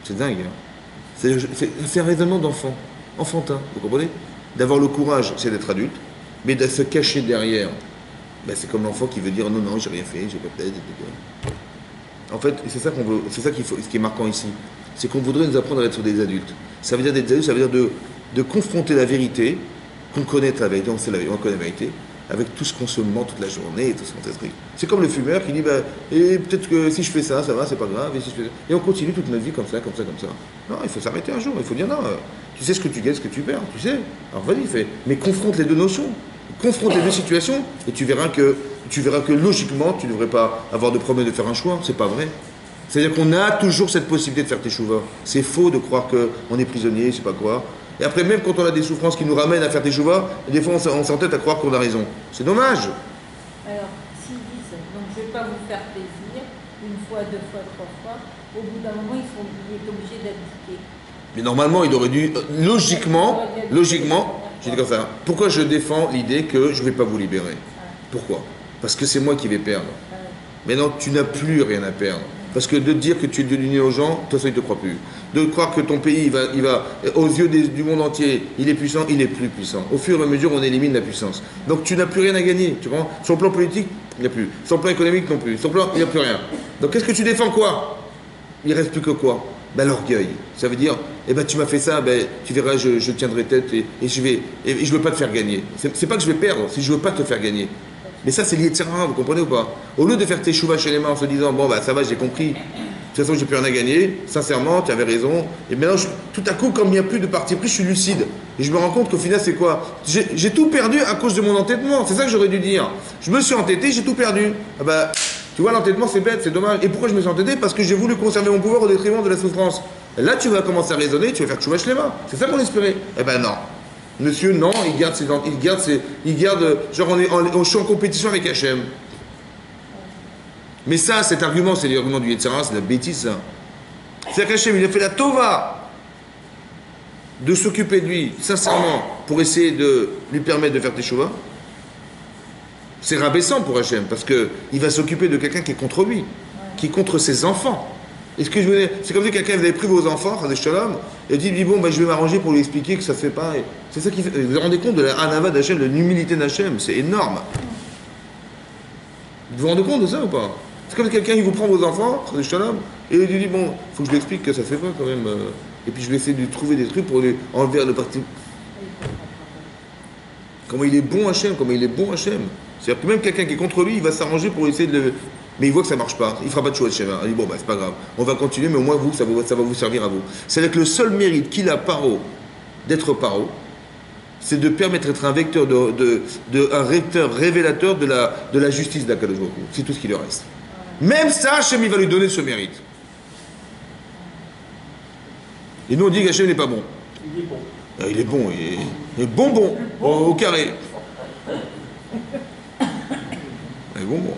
C'est dingue. Hein? C'est un raisonnement d'enfant. Enfantin, vous comprenez? D'avoir le courage, c'est d'être adulte. Mais de se cacher derrière, ben c'est comme l'enfant qui veut dire non, j'ai rien fait, j'ai pas peut-être. En fait, c'est ça qu'on veut, c'est ça qu'il faut, ce qui est marquant ici. C'est qu'on voudrait nous apprendre à être des adultes. Ça veut dire d'être adultes, ça veut dire de confronter la vérité, qu'on connaît la vérité, on connaît la vérité, avec tout ce qu'on se ment toute la journée et tout ce qu'on s'explique. C'est comme le fumeur qui dit et peut-être que si je fais ça, ça va, c'est pas grave, et on continue toute notre vie comme ça. Non, il faut s'arrêter un jour, il faut dire non, tu sais ce que tu gagnes, ce que tu perds, tu sais. Alors vas-y, mais confronte les deux notions, confronte les deux situations, et tu verras que logiquement, tu ne devrais pas avoir de problème de faire un choix, c'est pas vrai. C'est-à-dire qu'on a toujours cette possibilité de faire teshuva. C'est faux de croire qu'on est prisonnier, je sais pas quoi. Et après, même quand on a des souffrances qui nous ramènent à faire teshuva, des fois on s'entête à croire qu'on a raison. C'est dommage. Alors, s'ils disent, donc je ne vais pas vous faire plaisir, une fois, deux fois, trois fois, au bout d'un moment, il est obligé d'abdiquer. Mais normalement, il aurait dû, logiquement, je dis comme ça, pourquoi je défends l'idée que je ne vais pas vous libérer? Pourquoi? Parce que c'est moi qui vais perdre. Mais non, tu n'as plus rien à perdre. Parce que de dire que tu es de l'union aux gens, de toute façon, ils ne te croient plus. De croire que ton pays, aux yeux du monde entier, il est puissant, il est plus puissant. Au fur et à mesure, on élimine la puissance. Donc tu n'as plus rien à gagner, tu comprends? Sur le plan politique, il n'y a plus. Sur le plan économique, non plus. Sur le plan, il n'y a plus rien. Donc qu'est-ce que tu défends quoi? Il ne reste plus que quoi? Ben, l'orgueil. Ça veut dire, eh ben, tu m'as fait ça, ben, tu verras, je tiendrai tête et je ne veux pas te faire gagner. C'est pas que je vais perdre, c'est que je ne veux pas te faire gagner. Mais ça, c'est lié de Sarah, vous comprenez ou pas? Au lieu de faire tes chouvas chez les mains en se disant, bon, bah ça va, j'ai compris, de toute façon, j'ai plus rien à gagner, sincèrement, tu avais raison. Et maintenant, tout à coup, comme il n'y a plus de parti pris, je suis lucide. Et je me rends compte qu'au final, c'est quoi? J'ai tout perdu à cause de mon entêtement. C'est ça que j'aurais dû dire. Je me suis entêté, j'ai tout perdu. Ah bah, tu vois, l'entêtement, c'est bête, c'est dommage. Et pourquoi je me suis entêté? Parce que j'ai voulu conserver mon pouvoir au détriment de la souffrance. Et là, tu vas commencer à raisonner, tu vas faire chouvas chez les mains. C'est ça qu'on espérait. Eh ben non. Monsieur, non, il garde, genre je suis en compétition avec Hachem. Mais ça, cet argument, c'est l'argument du Yetzirah, c'est de la bêtise, ça. C'est-à-dire qu'Hachem, il a fait la tova de s'occuper de lui, sincèrement, pour essayer de lui permettre de faire teshuva. C'est rabaissant pour Hachem, parce qu'il va s'occuper de quelqu'un qui est contre lui, qui est contre ses enfants. Est-ce que je veux dire, c'est comme si quelqu'un vous avez pris vos enfants, Shalom, et dit bon, ben, je vais m'arranger pour lui expliquer que ça ne se fait pas. C'est ça qui fait. Vous vous rendez compte de la anava d'Hachem, de l'humilité d'Hachem, c'est énorme. Vous vous rendez compte de ça ou pas? C'est comme quelqu'un qui vous prend vos enfants, Shalom, et il lui dit bon, il faut que je lui explique que ça ne se fait pas quand même. Et puis je vais essayer de lui trouver des trucs pour lui enlever le parti. Comment il est bon Hachem, comment il est bon Hachem. C'est-à-dire que même quelqu'un qui est contre lui, il va s'arranger pour essayer de le. Mais il voit que ça ne marche pas, il ne fera pas de choix de schéma. Il dit bon, bah, c'est pas grave, on va continuer, mais au moins vous, ça va vous servir à vous. C'est-à-dire que le seul mérite qu'il a d'être paro, c'est de permettre d'être un vecteur, un recteur révélateur de la justice d'Akadosh Baruch Hu. C'est tout ce qui lui reste. Même ça, Hachem, il va lui donner ce mérite. Et nous, on dit qu'Hachem n'est pas bon. Il est bon. Ah, il est bon, il est bonbon, au carré. Il est bonbon.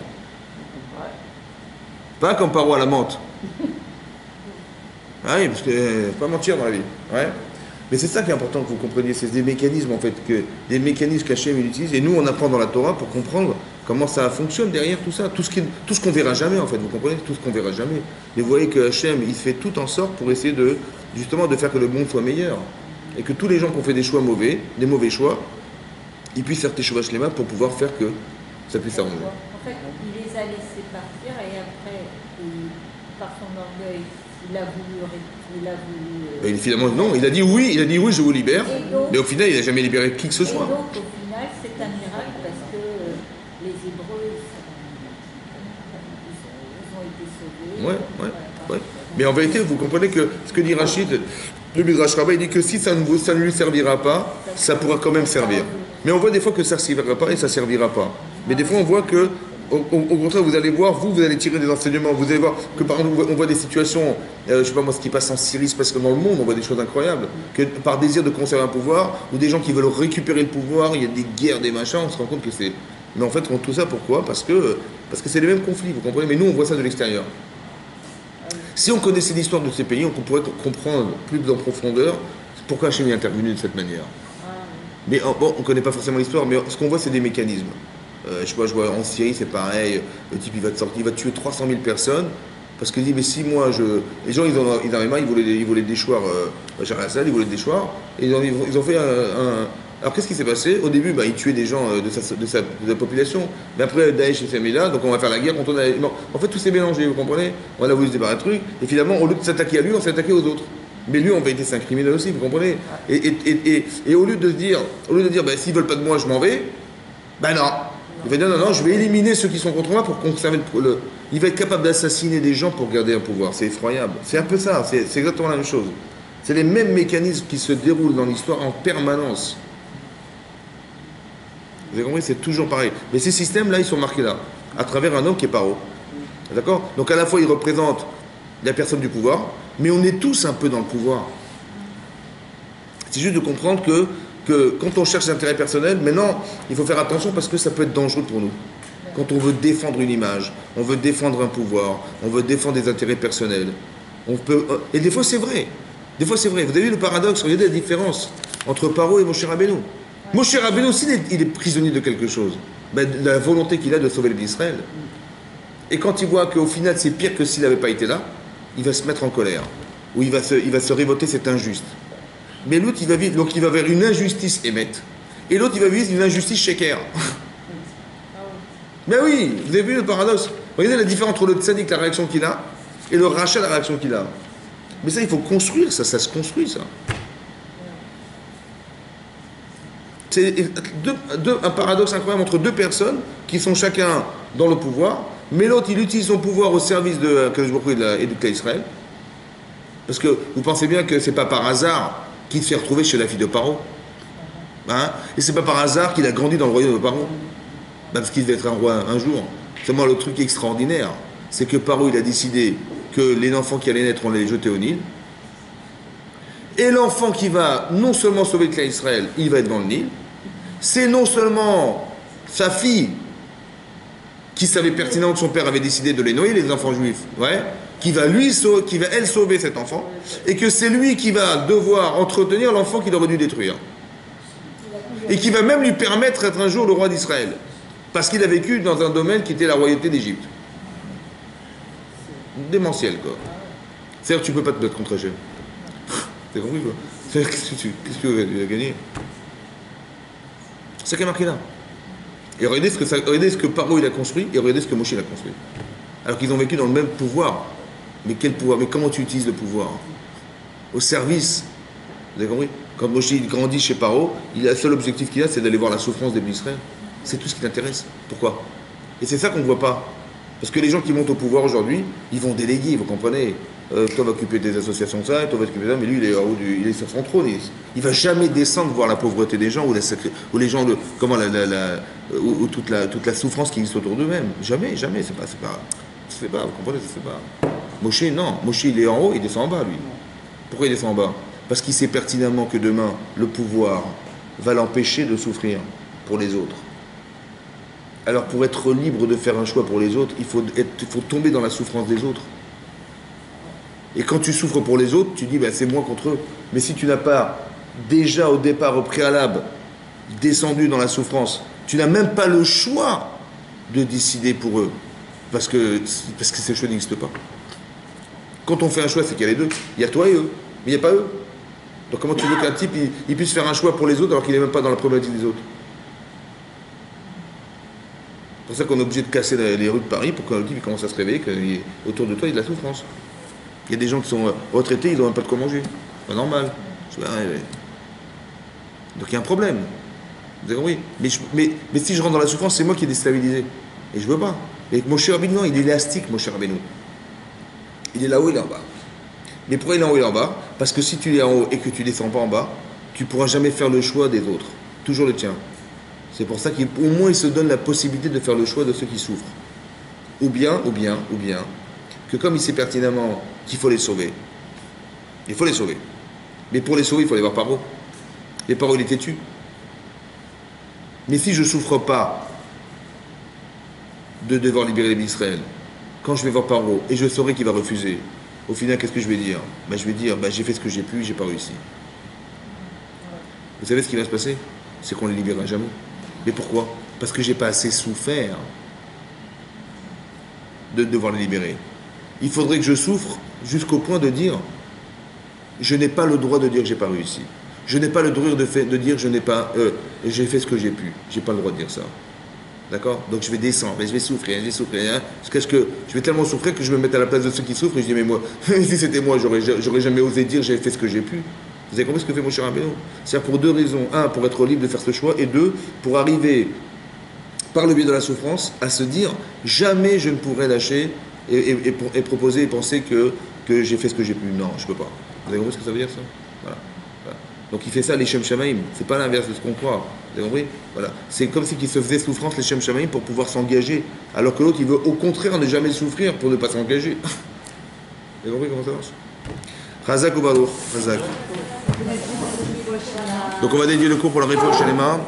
Pas comme paro à la menthe. Ah oui, parce que pas mentir dans la vie. Ouais. Mais c'est ça qui est important que vous compreniez, c'est des mécanismes en fait, des mécanismes qu'Hachem utilise, et nous on apprend dans la Torah pour comprendre comment ça fonctionne derrière tout ça, tout ce qu'on verra jamais en fait, vous comprenez, tout ce qu'on verra jamais. Et vous voyez que Hachem il fait tout en sorte pour essayer justement de faire que le monde soit meilleur, et que tous les gens qui ont fait des choix mauvais, des mauvais choix, ils puissent faire teshuva shlema pour pouvoir faire que ça puisse s'arranger. En fait, il les a laissés partir et après, par son orgueil, il a voulu. Et finalement, non, il a dit oui, je vous libère, donc, mais au final, il n'a jamais libéré qui que ce soit. Et donc, au final, c'est un miracle parce que les Hébreux, ils ont été sauvés. Ouais. Mais en vérité, vous comprenez que ce que dit Rachid, le Midrash Rabbah, il dit que si ça ne lui servira pas, ça pourra quand même servir. Mais on voit des fois que ça ne servira pas et ça ne servira pas. Mais des fois, on voit que, au contraire, vous allez voir, vous allez tirer des enseignements. Vous allez voir que, par exemple, on voit des situations, je ne sais pas moi, ce qui passe en Syrie, parce que dans le monde, on voit des choses incroyables. Que par désir de conserver un pouvoir, ou des gens qui veulent récupérer le pouvoir, il y a des guerres, des machins, on se rend compte que c'est. Mais en fait, on tout ça pourquoi? Parce que c'est les mêmes conflits, vous comprenez? Mais nous, on voit ça de l'extérieur. Si on connaissait l'histoire de ces pays, on pourrait comprendre plus en profondeur pourquoi Hachem est intervenu de cette manière. Mais bon, on ne connaît pas forcément l'histoire, mais ce qu'on voit, c'est des mécanismes. Je vois en Syrie, c'est pareil. Le type, il va tuer 300 000 personnes parce qu'il dit, mais si moi, les gens, ils en avaient marre, ils voulaient déchoir Bachar al-Assad, ils voulaient le déchoir, et ils ont fait Alors qu'est-ce qui s'est passé? Au début, ils tuaient des gens de la population, mais après, Daesh s'est mis là, donc on va faire la guerre contre Daesh. Bon, en fait, tout s'est mélangé, vous comprenez? On a voulu se débarrasser d'un truc, et finalement, au lieu de s'attaquer à lui, on s'est attaqué aux autres. Mais lui, en vérité, c'est un criminel aussi, vous comprenez? Et au lieu de dire, s'ils veulent pas de moi, je m'en vais, non. Il va dire non, je vais éliminer ceux qui sont contre moi pour conserver le. Il va être capable d'assassiner des gens pour garder un pouvoir. C'est effroyable. C'est un peu ça, c'est exactement la même chose. C'est les mêmes mécanismes qui se déroulent dans l'histoire en permanence. Vous avez compris? C'est toujours pareil. Mais ces systèmes-là, ils sont marqués là, à travers un homme qui est paro. D'accord? Donc à la fois, il représente la personne du pouvoir, mais on est tous un peu dans le pouvoir. C'est juste de comprendre que quand on cherche l'intérêt personnel, maintenant, il faut faire attention parce que ça peut être dangereux pour nous. Quand on veut défendre une image, on veut défendre un pouvoir, on veut défendre des intérêts personnels. Et des fois, c'est vrai. Des fois, c'est vrai. Vous avez vu le paradoxe? Regardez la différence entre Paro et Moshe Rabbeinu. Moshe Rabbeinu aussi, il est prisonnier de quelque chose. La volonté qu'il a de sauver l'Israël. Et quand il voit qu'au final c'est pire que s'il n'avait pas été là, il va se mettre en colère. Ou il va se révolter, c'est injuste. Mais l'autre, il va vivre, donc il va vers une injustice émette. Et l'autre, il va vivre une injustice shaker. Mais oui, vous avez vu le paradoxe. Regardez la différence entre le tzaddik, la réaction qu'il a, et le rachat, la réaction qu'il a. Mais ça, il faut construire, ça se construit, ça. C'est un paradoxe incroyable entre deux personnes qui sont chacun dans le pouvoir, mais l'autre, il utilise son pouvoir au service de Israël. Parce que vous pensez bien que c'est pas par hasard qu'il se fait retrouver chez la fille de Paro. Hein? Et c'est pas par hasard qu'il a grandi dans le royaume de Paro. Parce qu'il devait être un roi un jour. Seulement, le truc extraordinaire, c'est que Paro, il a décidé que les enfants qui allaient naître, on allait les jeter au Nil. Et l'enfant qui va non seulement sauver le clan Israël, il va être dans le Nil. C'est non seulement sa fille qui savait pertinemment que son père avait décidé de les noyer, les enfants juifs, ouais, qui va elle sauver cet enfant, et que c'est lui qui va devoir entretenir l'enfant qu'il aurait dû détruire. Et qui va même lui permettre d'être un jour le roi d'Israël. Parce qu'il a vécu dans un domaine qui était la royauté d'Égypte. Démentiel, quoi. C'est-à-dire que tu ne peux pas te battre contre Hachem. T'as compris, quoi? C'est-à-dire, qu'est-ce que tu veux gagner? C'est ça qui est marqué là. Et regardez ce que Paro il a construit, et regardez ce que Moshe il a construit. Alors qu'ils ont vécu dans le même pouvoir. Mais quel pouvoir? Mais comment tu utilises le pouvoir? Au service. Vous avez compris? Quand Moshe il grandit chez Paro, le seul objectif qu'il a, c'est d'aller voir la souffrance des Israël. C'est tout ce qui l'intéresse. Pourquoi? Et c'est ça qu'on ne voit pas. Parce que les gens qui montent au pouvoir aujourd'hui, ils vont déléguer, vous comprenez? Toi va occuper des associations de ça, toi va occuper ça, mais lui il est sur son trône. Il ne va jamais descendre voir la pauvreté des gens ou les gens, ou toute la souffrance qui existe autour d'eux-mêmes. Jamais, jamais, ça se fait pas, vous comprenez, ça se fait pas. Moshe, non, Moshe il est en haut, il descend en bas lui. Pourquoi il descend en bas? Parce qu'il sait pertinemment que demain, le pouvoir va l'empêcher de souffrir pour les autres. Alors pour être libre de faire un choix pour les autres, il faut tomber dans la souffrance des autres. Et quand tu souffres pour les autres, tu dis ben, c'est moi contre eux. Mais si tu n'as pas déjà au départ, au préalable, descendu dans la souffrance, tu n'as même pas le choix de décider pour eux. Parce que ce choix n'existe pas. Quand on fait un choix, c'est qu'il y a les deux. Il y a toi et eux, mais il n'y a pas eux. Donc comment tu veux qu'un type il puisse faire un choix pour les autres alors qu'il n'est même pas dans la problématique des autres? C'est pour ça qu'on est obligé de casser les rues de Paris pour qu'un type commence à se réveiller, qu'autour de toi, il y a de la souffrance. Il y a des gens qui sont retraités, ils n'ont même pas de quoi manger. C'est pas normal. Donc il y a un problème. Vous avez compris? Mais si je rentre dans la souffrance, c'est moi qui est déstabilisé. Et je veux pas. Et Moshe Rabbeinu, non, il est élastique, Moshe Rabbeinu. Il est là-haut, il est en bas. Mais pourquoi il est en haut, il est en bas? Parce que si tu es en haut et que tu descends pas en bas, tu ne pourras jamais faire le choix des autres. Toujours le tien. C'est pour ça qu'au moins il se donne la possibilité de faire le choix de ceux qui souffrent. Ou bien, que comme il sait pertinemment qu'il faut les sauver, il faut les sauver. Mais pour les sauver, il faut aller voir Paro. Et Paro, il est têtu. Mais si je ne souffre pas de devoir libérer les Israël, quand je vais voir Paro, et je saurai qu'il va refuser, au final, qu'est-ce que je vais dire? Je vais dire, j'ai fait ce que j'ai pu, j'ai pas réussi. Vous savez ce qui va se passer? C'est qu'on les libérera jamais. Mais pourquoi? Parce que j'ai pas assez souffert de devoir les libérer. Il faudrait que je souffre jusqu'au point de dire je n'ai pas le droit de dire que j'ai pas réussi. Je n'ai pas le droit de dire j'ai fait ce que j'ai pu. J'ai pas le droit de dire ça. D'accord? Donc je vais descendre, je vais souffrir, hein, jusqu'à ce que je vais tellement souffrir que je me mette à la place de ceux qui souffrent et je dis mais moi, si c'était moi, j'aurais jamais osé dire j'ai fait ce que j'ai pu. Vous avez compris ce que fait Moshe Rabbeinu? C'est-à-dire pour deux raisons. Un, pour être libre de faire ce choix, et deux, pour arriver, par le biais de la souffrance, à se dire jamais je ne pourrai lâcher et proposer et penser que j'ai fait ce que j'ai pu. Non, je ne peux pas. Vous avez compris ce que ça veut dire, ça? Voilà. Donc il fait ça, les Shem Shamaim. C'est pas l'inverse de ce qu'on croit. Vous avez compris? Voilà. C'est comme si il se faisait souffrance, les Shem Shamaim, pour pouvoir s'engager. Alors que l'autre, il veut au contraire ne jamais souffrir pour ne pas s'engager. Vous avez compris comment ça marche? Chazak ou Baruch? Chazak. Donc on va dédier le cours pour la réponse chez les mains.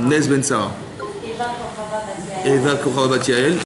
Nes Ben Sarah. Eva Korava Batiael.